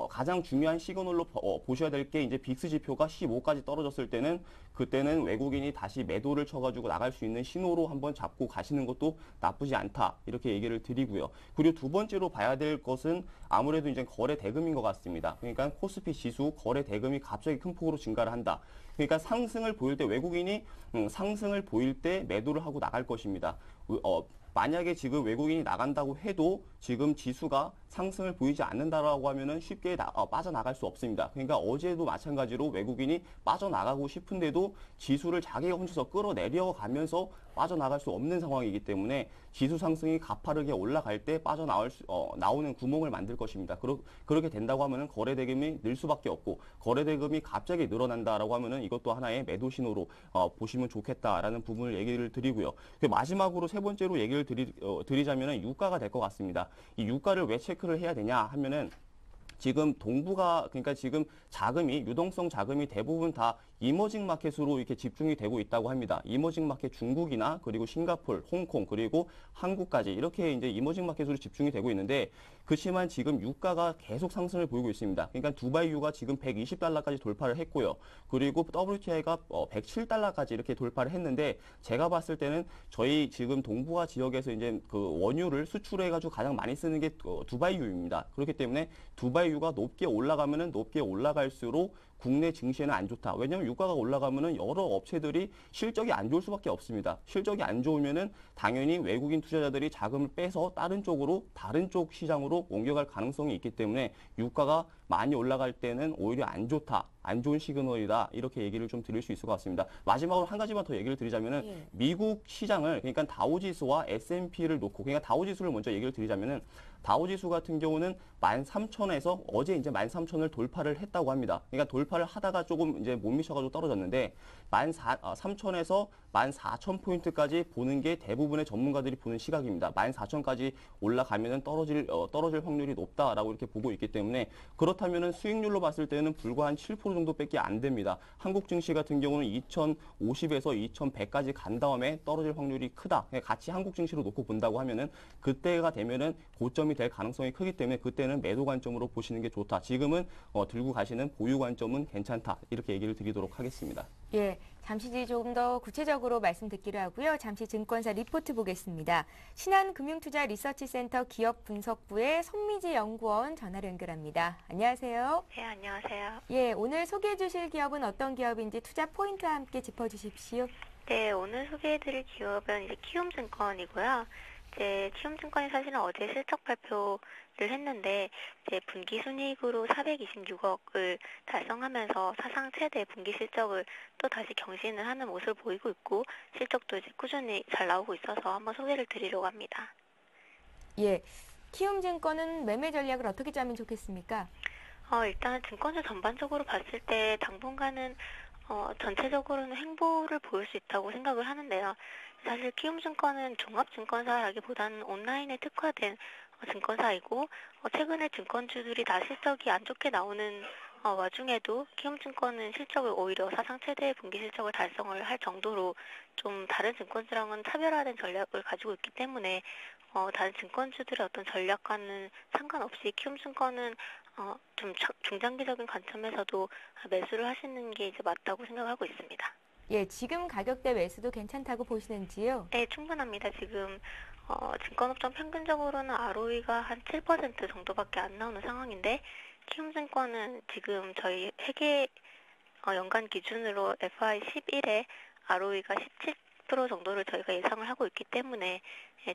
가장 중요한 시그널로 보셔야 될 게 이제 빅스 지표가 15까지 떨어졌을 때는, 그때는 외국인이 다시 매도를 쳐가지고 나갈 수 있는 신호로 한번 잡고 가시는 것도 나쁘지 않다, 이렇게 얘기를 드리고요. 그리고 두 번째로 봐야 될 것은 아무래도 이제 거래 대금인 것 같습니다. 그러니까 코스피 지수 거래 대금이 갑자기 큰 폭으로 증가를 한다. 그러니까 상승을 보일 때 외국인이 상승을 보일 때 매도를 하고 나갈 것입니다. 만약에 지금 외국인이 나간다고 해도 지금 지수가 상승을 보이지 않는다라고 하면은 쉽게 빠져나갈 수 없습니다. 그러니까 어제도 마찬가지로 외국인이 빠져나가고 싶은데도 지수를 자기가 혼자서 끌어내려가면서 빠져나갈 수 없는 상황이기 때문에 지수 상승이 가파르게 올라갈 때 나오는 구멍을 만들 것입니다. 그렇게 된다고 하면은 거래 대금이 늘 수밖에 없고, 거래 대금이 갑자기 늘어난다라고 하면은 이것도 하나의 매도 신호로 보시면 좋겠다라는 부분을 얘기를 드리고요. 마지막으로 세 번째로 얘기를 드리자면은 유가가 될 것 같습니다. 이 유가를 왜 체크를 해야 되냐 하면은 지금 그러니까 지금 유동성 자금이 대부분 다 이머징 마켓으로 이렇게 집중이 되고 있다고 합니다. 이머징 마켓 중국이나 그리고 싱가폴, 홍콩, 그리고 한국까지 이렇게 이제 이머징 마켓으로 집중이 되고 있는데, 그렇지만 지금 유가가 계속 상승을 보이고 있습니다. 그러니까 두바이유가 지금 120달러까지 돌파를 했고요. 그리고 WTI가 107달러까지 이렇게 돌파를 했는데, 제가 봤을 때는 저희 지금 동북아 지역에서 이제 그 원유를 수출해가지고 가장 많이 쓰는 게 두바이유입니다. 그렇기 때문에 두바이유가 높게 올라가면은 높게 올라갈수록 국내 증시에는 안 좋다. 왜냐하면 유가가 올라가면은 여러 업체들이 실적이 안 좋을 수밖에 없습니다. 실적이 안 좋으면은 당연히 외국인 투자자들이 자금을 빼서 다른 쪽 시장으로 옮겨갈 가능성이 있기 때문에 유가가 많이 올라갈 때는 오히려 안 좋다. 안 좋은 시그널이다. 이렇게 얘기를 좀 드릴 수 있을 것 같습니다. 마지막으로 한 가지만 더 얘기를 드리자면은 미국 시장을, 그러니까 다우지수와 S&P를 놓고, 그러니까 다우지수를 먼저 얘기를 드리자면은 다우지수 같은 경우는 13,000에서 어제 이제 13,000을 돌파를 했다고 합니다. 그러니까 돌파를 하다가 조금 이제 못 미쳐가지고 떨어졌는데 13,000에서 14,000포인트까지 보는 게 대부분의 전문가들이 보는 시각입니다. 14,000까지 올라가면은 떨어질 확률이 높다라고 이렇게 보고 있기 때문에, 그렇다면은 수익률로 봤을 때는 불과 한 7% 정도밖에 안 됩니다. 한국 증시 같은 경우는 2,050에서 2,100까지 간 다음에 떨어질 확률이 크다. 같이 한국 증시로 놓고 본다고 하면은 그때가 되면은 고점이 될 가능성이 크기 때문에 그때는 매도 관점으로 보시는 게 좋다. 지금은 들고 가시는 보유 관점은 괜찮다. 이렇게 얘기를 드리도록 하겠습니다. 예, 잠시 뒤 조금 더 구체적으로 말씀 듣기로 하고요. 잠시 증권사 리포트 보겠습니다. 신한금융투자리서치센터 기업분석부의 손미지 연구원 전화로 연결합니다. 안녕하세요. 네, 안녕하세요. 예, 오늘 소개해 주실 기업은 어떤 기업인지 투자 포인트와 함께 짚어주십시오. 네, 오늘 소개해드릴 기업은 이제 키움증권이고요. 이제 키움증권이 사실은 어제 실적 발표를 했는데, 이제 분기 순이익으로 426억을 달성하면서 사상 최대 분기 실적을 또 다시 경신을 하는 모습을 보이고 있고, 실적도 이제 꾸준히 잘 나오고 있어서 한번 소개를 드리려고 합니다. 예, 키움증권은 매매 전략을 어떻게 짜면 좋겠습니까? 일단 증권사 전반적으로 봤을 때 당분간은 전체적으로는 횡보를 보일 수 있다고 생각을 하는데요. 사실 키움증권은 종합증권사라기보다는 온라인에 특화된 증권사이고, 최근에 증권주들이 다 실적이 안 좋게 나오는 와중에도 키움증권은 실적을 오히려 사상 최대의 분기 실적을 달성을 할 정도로 좀 다른 증권주랑은 차별화된 전략을 가지고 있기 때문에 다른 증권주들의 어떤 전략과는 상관없이 키움증권은 좀 중장기적인 관점에서도 매수를 하시는 게 이제 맞다고 생각하고 있습니다. 예, 지금 가격대 매수도 괜찮다고 보시는지요? 네, 충분합니다. 지금 증권업종 평균적으로는 ROE가 한 7% 정도밖에 안 나오는 상황인데, 키움증권은 지금 저희 회계 연간 기준으로 FI11에 ROE가 17% 정도를 저희가 예상을 하고 있기 때문에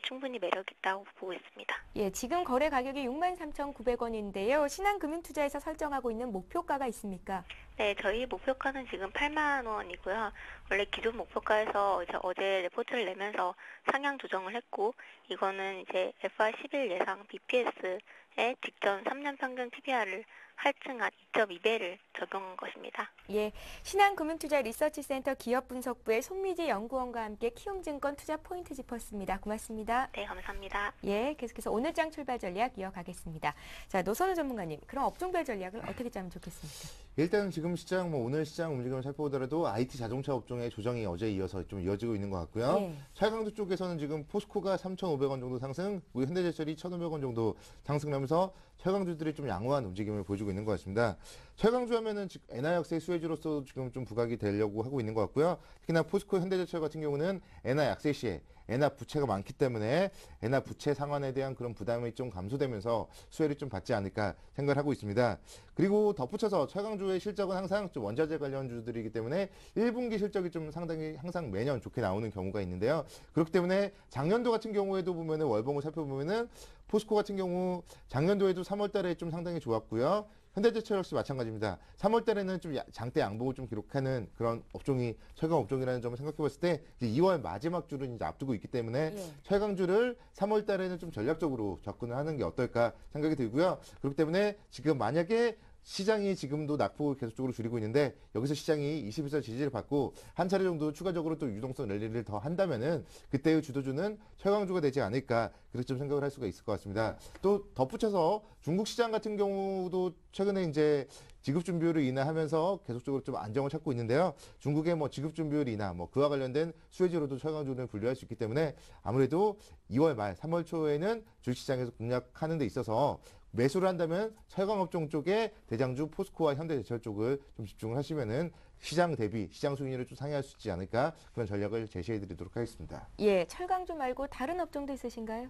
충분히 매력 있다고 보고 있습니다. 예, 지금 거래 가격이 63,900원인데요. 신한금융투자에서 설정하고 있는 목표가가 있습니까? 네, 저희 목표가는 지금 8만 원이고요. 원래 기존 목표가에서 어제 레포트를 내면서 상향 조정을 했고, 이거는 이제 FI11 예상 BPS에 직전 3년 평균 PBR을 할증한 2.2배를 적용한 것입니다. 예, 신한금융투자리서치센터 기업분석부의 손미지 연구원과 함께 키움증권 투자 포인트 짚었습니다. 고맙습니다. 네, 감사합니다. 예, 계속해서 오늘장 출발 전략 이어가겠습니다. 자, 노선우 전문가님, 그럼 업종별 전략을 어떻게 짜면 좋겠습니까? 일단은 지금 시장, 오늘 시장 움직임을 살펴보더라도 IT 자동차 업종의 조정이 어제 이어서 좀 이어지고 있는 것 같고요. 네. 차량주 쪽에서는 지금 포스코가 3,500원 정도 상승, 그리고 현대제철이 1,500원 정도 상승하면서 철강주들이 좀 양호한 움직임을 보여주고 있는 것 같습니다. 철강주 하면은 엔화 약세 수혜주로서 지금 좀 부각이 되려고 하고 있는 것 같고요. 특히나 포스코 현대제철 같은 경우는 엔화 약세 시에 엔화 부채가 많기 때문에 엔화 부채 상환에 대한 그런 부담이 좀 감소되면서 수혜를 좀 받지 않을까 생각을 하고 있습니다. 그리고 덧붙여서 철강주의 실적은 항상 좀 원자재 관련주들이기 때문에 1분기 실적이 좀 상당히 항상 매년 좋게 나오는 경우가 있는데요. 그렇기 때문에 작년도 같은 경우에도 보면은 월봉을 살펴보면은 포스코 같은 경우 작년도에도 3월 달에 좀 상당히 좋았고요. 현대제철 역시 마찬가지입니다. 3월 달에는 좀 장대 양봉을 좀 기록하는 그런 업종이 철강 업종이라는 점을 생각해 봤을 때 이제 2월 마지막 주를 이제 앞두고 있기 때문에 예. 철강주를 3월 달에는 좀 전략적으로 접근을 하는 게 어떨까 생각이 들고요. 그렇기 때문에 지금 만약에 시장이 지금도 낙폭을 계속적으로 줄이고 있는데 여기서 시장이 21선 지지를 받고 한 차례 정도 추가적으로 또 유동성 랠리를 더 한다면은 그때의 주도주는 철강주가 되지 않을까 그렇게 좀 생각을 할 수가 있을 것 같습니다. 또 덧붙여서 중국 시장 같은 경우도 최근에 이제 지급 준비율을 인하하면서 계속적으로 좀 안정을 찾고 있는데요. 중국의 뭐 지급 준비율 인하, 뭐 그와 관련된 수혜지로도 철강주를 분류할 수 있기 때문에 아무래도 2월 말, 3월 초에는 주식시장에서 공략하는 데 있어서 매수를 한다면 철강업종 쪽에 대장주 포스코와 현대제철 쪽을 좀 집중을 하시면은 시장 대비 시장 수익률을 좀 상회할 수 있지 않을까 그런 전략을 제시해 드리도록 하겠습니다. 예, 철강주 말고 다른 업종도 있으신가요?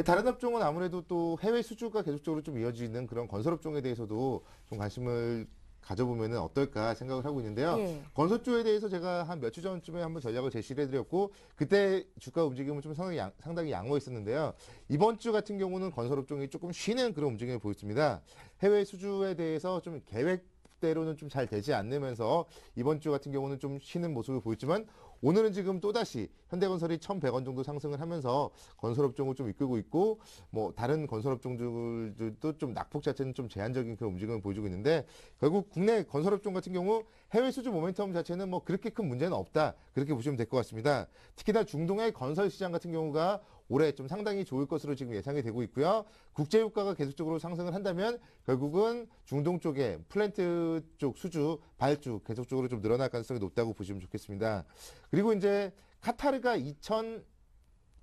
다른 업종은 아무래도 또 해외 수주가 계속적으로 좀 이어지는 그런 건설업종에 대해서도 좀 관심을 가져보면 어떨까 생각을 하고 있는데요. 예. 건설주에 대해서 제가 한 몇 주 전쯤에 한번 전략을 제시를 해드렸고 그때 주가 움직임은 좀 상당히 양호했었는데요. 이번 주 같은 경우는 건설업종이 조금 쉬는 그런 움직임을 보였습니다. 해외 수주에 대해서 좀 계획대로는 좀 잘 되지 않으면서 이번 주 같은 경우는 좀 쉬는 모습을 보였지만 오늘은 지금 또다시 현대건설이 1,100원 정도 상승을 하면서 건설업종을 좀 이끌고 있고 뭐 다른 건설업종들도 좀 낙폭 자체는 좀 제한적인 그런 움직임을 보여주고 있는데 결국 국내 건설업종 같은 경우 해외 수주 모멘텀 자체는 뭐 그렇게 큰 문제는 없다 그렇게 보시면 될 것 같습니다. 특히나 중동의 건설 시장 같은 경우가 올해 좀 상당히 좋을 것으로 지금 예상이 되고 있고요. 국제유가가 계속적으로 상승을 한다면 결국은 중동 쪽에 플랜트 쪽 수주, 발주 계속적으로 좀 늘어날 가능성이 높다고 보시면 좋겠습니다. 그리고 이제 카타르가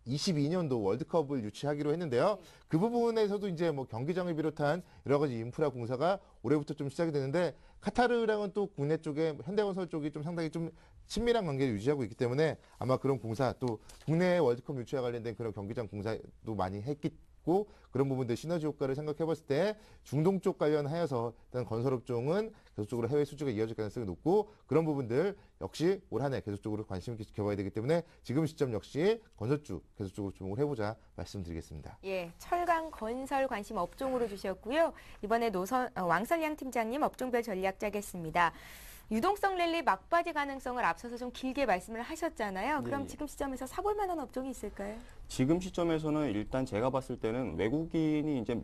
2022년도 월드컵을 유치하기로 했는데요. 그 부분에서도 이제 뭐 경기장을 비롯한 여러 가지 인프라 공사가 올해부터 좀 시작이 되는데 카타르랑은 또 국내 쪽에 현대건설 쪽이 좀 상당히 좀 친밀한 관계를 유지하고 있기 때문에 아마 그런 공사 또 국내 월드컵 유치와 관련된 그런 경기장 공사도 많이 했고 그런 부분들 시너지 효과를 생각해 봤을 때 중동 쪽 관련하여서 일단 건설업종은 계속적으로 해외 수주가 이어질 가능성이 높고 그런 부분들 역시 올 한 해 계속적으로 관심 있게 지켜봐야 되기 때문에 지금 시점 역시 건설주 계속적으로 주목을 해보자 말씀드리겠습니다. 예, 철강 건설 관심 업종으로 주셨고요. 이번에 왕설양 팀장님 업종별 전략 짜겠습니다. 유동성 랠리 막바지 가능성을 앞서서 좀 길게 말씀을 하셨잖아요. 그럼 예. 지금 시점에서 사볼 만한 업종이 있을까요? 지금 시점에서는 일단 제가 봤을 때는 외국인이 이제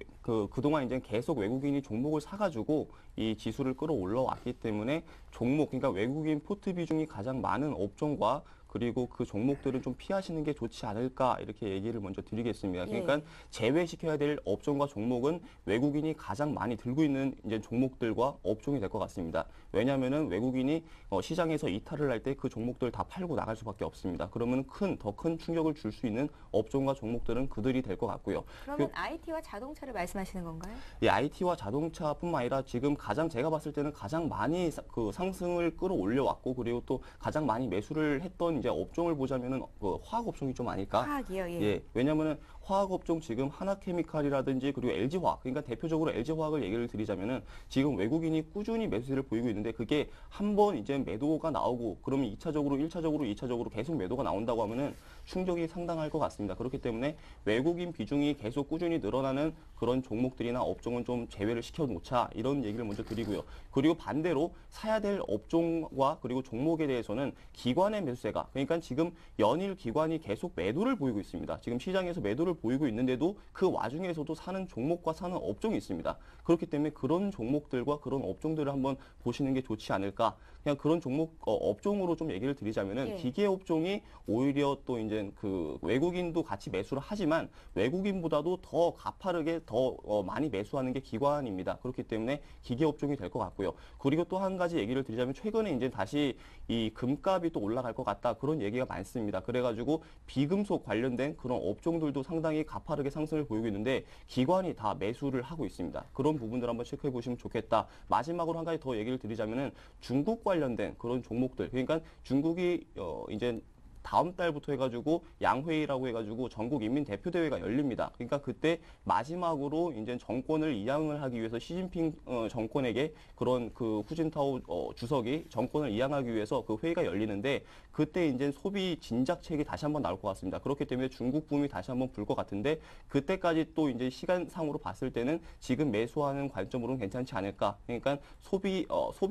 그동안 이제 계속 외국인이 종목을 사가지고 이 지수를 끌어올라 왔기 때문에 종목, 그러니까 외국인 포트 비중이 가장 많은 업종과 그리고 그 종목들은 좀 피하시는 게 좋지 않을까 이렇게 얘기를 먼저 드리겠습니다. 그러니까 예. 제외시켜야 될 업종과 종목은 외국인이 가장 많이 들고 있는 이제 종목들과 업종이 될 것 같습니다. 왜냐하면은 외국인이 시장에서 이탈을 할 때 그 종목들 다 팔고 나갈 수밖에 없습니다. 그러면 더 큰 충격을 줄 수 있는 업종과 종목들은 그들이 될 것 같고요. 그러면 IT와 자동차를 말씀하시는 건가요? 이 IT와 자동차뿐만 아니라 지금 제가 봤을 때는 가장 많이 상승을 끌어올려 왔고 그리고 또 가장 많이 매수를 했던 이제 업종을 보자면은 화학 업종이 좀 아닐까? 화학이요, 예. 예, 왜냐면은 화학 업종 지금 하나케미칼이라든지 그리고 LG화학, 그러니까 대표적으로 LG화학을 얘기를 드리자면은 지금 외국인이 꾸준히 매수세를 보이고 있는데 그게 한번 이제 매도가 나오고 그러면 2차적으로, 1차적으로, 2차적으로 계속 매도가 나온다고 하면은 충격이 상당할 것 같습니다. 그렇기 때문에 외국인 비중이 계속 꾸준히 늘어나는 그런 종목들이나 업종은 좀 제외를 시켜놓자 이런 얘기를 먼저 드리고요. 그리고 반대로 사야 될 업종과 그리고 종목에 대해서는 기관의 매수세가 그러니까 지금 연일 기관이 계속 매도를 보이고 있습니다. 지금 시장에서 매도를 보이고 있는데도 그 와중에서도 사는 종목과 사는 업종이 있습니다. 그렇기 때문에 그런 종목들과 그런 업종들을 한번 보시는 게 좋지 않을까. 그냥 그런 종목 업종으로 좀 얘기를 드리자면은 예. 기계 업종이 오히려 또 이제 그 외국인도 같이 매수를 하지만 외국인보다도 더 가파르게 더 많이 매수하는 게 기관입니다. 그렇기 때문에 기계 업종이 될 것 같고요. 그리고 또 한 가지 얘기를 드리자면 최근에 이제 다시 이 금값이 또 올라갈 것 같다 그런 얘기가 많습니다. 그래가지고 비금속 관련된 그런 업종들도 상당히 가파르게 상승을 보이고 있는데 기관이 다 매수를 하고 있습니다. 그런 부분들 한번 체크해 보시면 좋겠다. 마지막으로 한 가지 더 얘기를 드리자면은 중국 관련된 그런 종목들, 그러니까 중국이 이제 다음 달부터 해가지고 양회의라고 해가지고 전국 인민 대표대회가 열립니다. 그러니까 그때 마지막으로 이제 정권을 이양을 하기 위해서 시진핑 정권에게 그런 그 후진타오 주석이 정권을 이양하기 위해서 그 회의가 열리는데 그때 이제 소비 진작책이 다시 한번 나올 것 같습니다. 그렇기 때문에 중국 붐이 다시 한번 불 것 같은데 그때까지 또 이제 시간상으로 봤을 때는 지금 매수하는 관점으로는 괜찮지 않을까. 그러니까 소비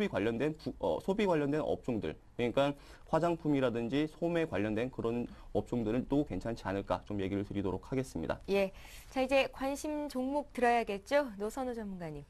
관련된 업종들, 그러니까 화장품이라든지 소매 관련된 그런 업종들은 또 괜찮지 않을까 좀 얘기를 드리도록 하겠습니다. 예, 자 이제 관심 종목 들어야겠죠, 노선우 전문가님.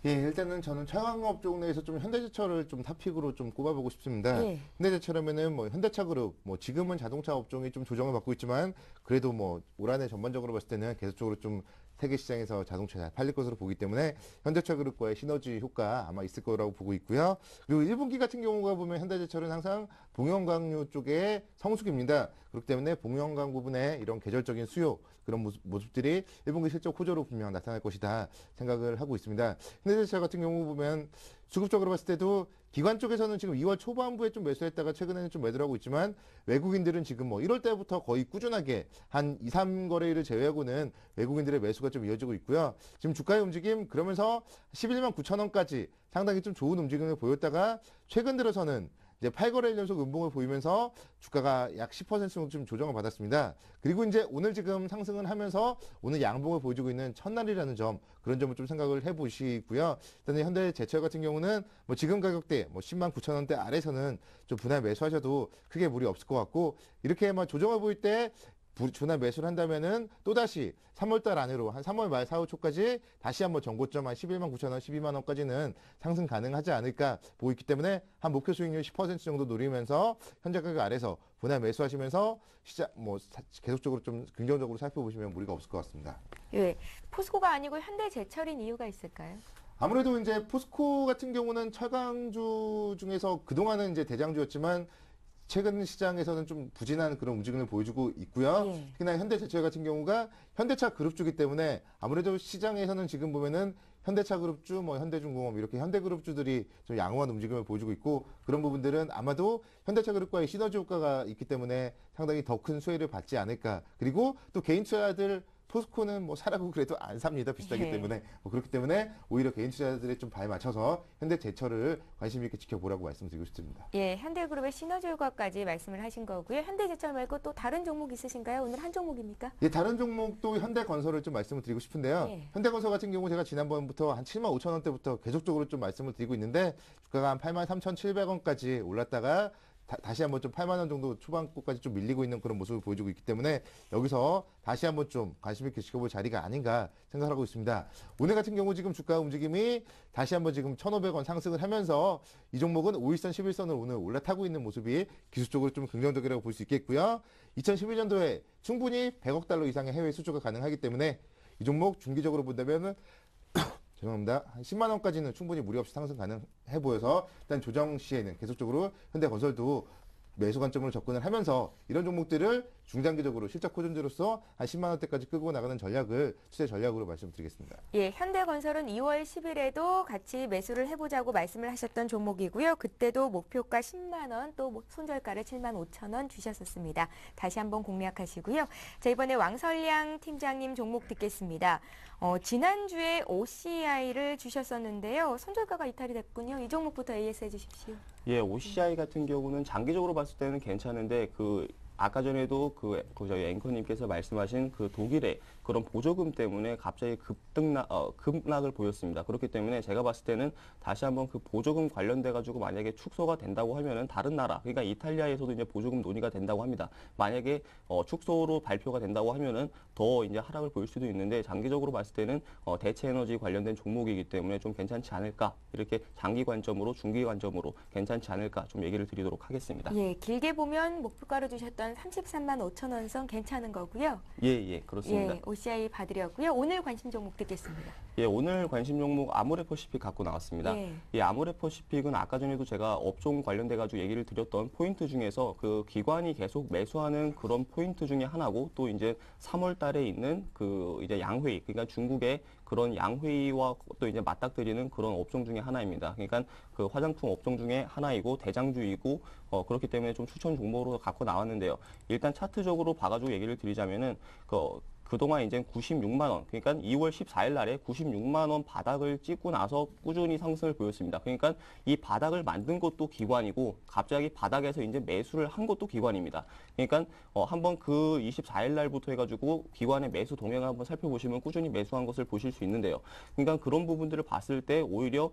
예, 일단은 저는 차광업 쪽 내에서 좀 현대제철을 좀 탑픽으로 좀 꼽아보고 싶습니다. 예. 현대제철하면은 뭐 현대차그룹, 뭐 지금은 자동차 업종이 좀 조정을 받고 있지만 그래도 뭐 올 한해 전반적으로 봤을 때는 계속적으로 좀 세계 시장에서 자동차 잘 팔릴 것으로 보기 때문에 현대차그룹과의 시너지 효과 아마 있을 거라고 보고 있고요. 그리고 1분기 같은 경우가 보면 현대제철은 항상 봉현광유 쪽의 성수기입니다. 그렇기 때문에 봉현광 부분에 이런 계절적인 수요 그런 모습들이 1분기 실적 호조로 분명 나타날 것이다 생각을 하고 있습니다. 현대제철 같은 경우 보면 수급적으로 봤을 때도 기관 쪽에서는 지금 2월 초반부에 좀 매수했다가 최근에는 좀 매도를 하고 있지만 외국인들은 지금 뭐 1월 때부터 거의 꾸준하게 한 2, 3거래일을 제외하고는 외국인들의 매수가 좀 이어지고 있고요. 지금 주가의 움직임 그러면서 11만 9천 원까지 상당히 좀 좋은 움직임을 보였다가 최근 들어서는 이제 8거래일 연속 음봉을 보이면서 주가가 약 10% 정도 좀 조정을 받았습니다. 그리고 이제 오늘 지금 상승을 하면서 오늘 양봉을 보여주고 있는 첫날이라는 점, 그런 점을 좀 생각을 해보시고요. 일단 현대제철 같은 경우는 뭐 지금 가격대 뭐 10만 9천 원대 아래서는 좀 분할 매수하셔도 크게 무리 없을 것 같고, 이렇게 막 조정을 보일 때 분할 매수를 한다면은 또다시 3월달 안으로 한 3월 말 4월 초까지 다시 한번 전고점 한 11만 9천 원, 12만 원까지는 상승 가능하지 않을까 보고 있기 때문에 한 목표 수익률 10% 정도 노리면서 현재 가격 아래서 분할 매수하시면서 시작 뭐 계속적으로 좀 긍정적으로 살펴보시면 무리가 없을 것 같습니다. 예, 포스코가 아니고 현대제철인 이유가 있을까요? 아무래도 이제 포스코 같은 경우는 철강주 중에서 그동안은 이제 대장주였지만 최근 시장에서는 좀 부진한 그런 움직임을 보여주고 있고요. 예. 특히나 현대제철 같은 경우가 현대차 그룹주기 때문에 아무래도 시장에서는 지금 보면은 현대차 그룹주, 뭐 현대중공업 이렇게 현대그룹주들이 좀 양호한 움직임을 보여주고 있고, 그런 부분들은 아마도 현대차 그룹과의 시너지 효과가 있기 때문에 상당히 더 큰 수혜를 받지 않을까. 그리고 또 개인 투자들 포스코는 뭐 사라고 그래도 안 삽니다. 비싸기 예. 때문에. 뭐 그렇기 때문에 오히려 개인 투자자들의 좀 발 맞춰서 현대제철을 관심 있게 지켜보라고 말씀드리고 싶습니다. 예, 현대그룹의 시너지 효과까지 말씀을 하신 거고요. 현대제철 말고 또 다른 종목 있으신가요? 오늘 한 종목입니까? 예, 다른 종목도 현대건설을 좀 말씀을 드리고 싶은데요. 예. 현대건설 같은 경우 제가 지난번부터 한 7만 5천 원대부터 계속적으로 좀 말씀을 드리고 있는데 주가가 한 8만 3,700원까지 올랐다가 다시 한번 좀 8만 원 정도 초반고까지 좀 밀리고 있는 그런 모습을 보여주고 있기 때문에 여기서 다시 한번 좀 관심 있게 지켜볼 자리가 아닌가 생각하고 있습니다. 오늘 같은 경우 지금 주가 움직임이 다시 한번 지금 1,500원 상승을 하면서 이 종목은 5일선, 11선을 오늘 올라타고 있는 모습이 기술적으로 좀 긍정적이라고 볼 수 있겠고요. 2011년도에 충분히 100억 달러 이상의 해외 수주가 가능하기 때문에 이 종목 중기적으로 본다면은 죄송합니다. 한 10만 원까지는 충분히 무리 없이 상승 가능해 보여서 일단 조정 시에는 계속적으로 현대건설도 매수 관점으로 접근을 하면서 이런 종목들을 중장기적으로 실적 호전주로서 한 10만 원대까지 끌고 나가는 전략을 투자 전략으로 말씀드리겠습니다. 예, 현대건설은 2월 10일에도 같이 매수를 해보자고 말씀을 하셨던 종목이고요. 그때도 목표가 10만 원, 또 손절가를 7만 5천 원 주셨었습니다. 다시 한번 공략하시고요. 자, 이번에 왕설량 팀장님 종목 듣겠습니다. 지난주에 OCI를 주셨었는데요. 손절가가 이탈이 됐군요. 이 종목부터 AS 해주십시오. 예, OCI 같은 경우는 장기적으로 봤을 때는 괜찮은데 아까 전에도 저희 앵커님께서 말씀하신 그 독일의 그런 보조금 때문에 갑자기 급락을 보였습니다. 그렇기 때문에 제가 봤을 때는 다시 한번 그 보조금 관련돼 가지고 만약에 축소가 된다고 하면은 다른 나라, 그러니까 이탈리아에서도 이제 보조금 논의가 된다고 합니다. 만약에 축소로 발표가 된다고 하면은 더 이제 하락을 보일 수도 있는데 장기적으로 봤을 때는 대체 에너지 관련된 종목이기 때문에 좀 괜찮지 않을까, 이렇게 장기 관점으로 중기 관점으로 괜찮지 않을까 좀 얘기를 드리도록 하겠습니다. 예, 길게 보면 목표가로 주셨던 33만 5천 원 선 괜찮은 거고요. 예, 그렇습니다. 예, OCI 봐드렸고요. 오늘 관심 종목 듣겠습니다. 예, 오늘 관심 종목 아모레퍼시픽 갖고 나왔습니다. 예. 이 아모레퍼시픽은 아까 전에도 제가 업종 관련돼 가지고 얘기를 드렸던 포인트 중에서 그 기관이 계속 매수하는 그런 포인트 중에 하나고, 또 이제 3월 달에 있는 그 이제 양회의, 그러니까 중국의 그런 양회의와 또 이제 맞닥뜨리는 그런 업종 중에 하나입니다. 그러니까 그 화장품 업종 중에 하나이고 대장주이고 그렇기 때문에 좀 추천 종목으로 갖고 나왔는데요. 일단 차트적으로 봐가지고 얘기를 드리자면은 그동안 이제 96만 원, 그러니까 2월 14일 날에 96만 원 바닥을 찍고 나서 꾸준히 상승을 보였습니다. 그러니까 이 바닥을 만든 것도 기관이고, 갑자기 바닥에서 이제 매수를 한 것도 기관입니다. 그러니까 한번 그 24일 날부터 해가지고 기관의 매수 동향을 한번 살펴보시면 꾸준히 매수한 것을 보실 수 있는데요. 그러니까 그런 부분들을 봤을 때 오히려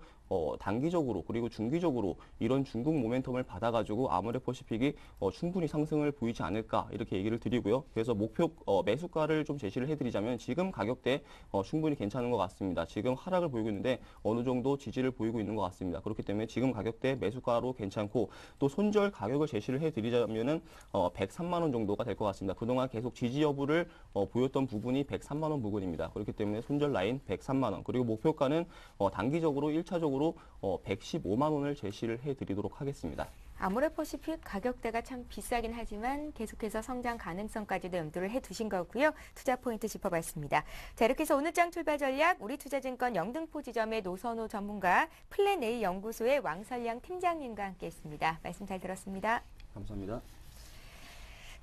단기적으로 그리고 중기적으로 이런 중국 모멘텀을 받아가지고 아모레퍼시픽이 충분히 상승을 보이지 않을까, 이렇게 얘기를 드리고요. 그래서 목표 매수가를 좀 제시를 해드리자면 지금 가격대 충분히 괜찮은 것 같습니다. 지금 하락을 보이고 있는데 어느 정도 지지를 보이고 있는 것 같습니다. 그렇기 때문에 지금 가격대 매수가로 괜찮고, 또 손절 가격을 제시를 해드리자면은 103만 원 정도가 될 것 같습니다. 그동안 계속 지지 여부를 보였던 부분이 103만 원 부분입니다. 그렇기 때문에 손절 라인 103만 원, 그리고 목표가는 단기적으로 1차적으로 115만 원을 제시를 해드리도록 하겠습니다. 아모레퍼시픽 가격대가 참 비싸긴 하지만 계속해서 성장 가능성까지도 염두를 해두신 거고요. 투자 포인트 짚어봤습니다. 자, 이렇게 해서 오늘 장 출발 전략 우리투자증권 영등포 지점의 노선호 전문가, 플랜 A 연구소의 왕설량 팀장님과 함께했습니다. 말씀 잘 들었습니다. 감사합니다.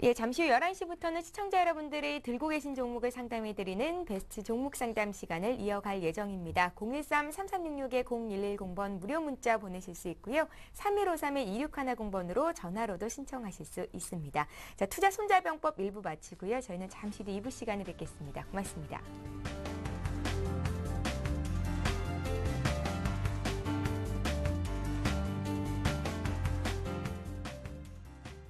예, 잠시 후 11시부터는 시청자 여러분들이 들고 계신 종목을 상담해드리는 베스트 종목 상담 시간을 이어갈 예정입니다. 013-3366-0110번 무료 문자 보내실 수 있고요. 3153-2610번으로 전화로도 신청하실 수 있습니다. 자, 투자 손자병법 1부 마치고요. 저희는 잠시 뒤 2부 시간에 뵙겠습니다. 고맙습니다.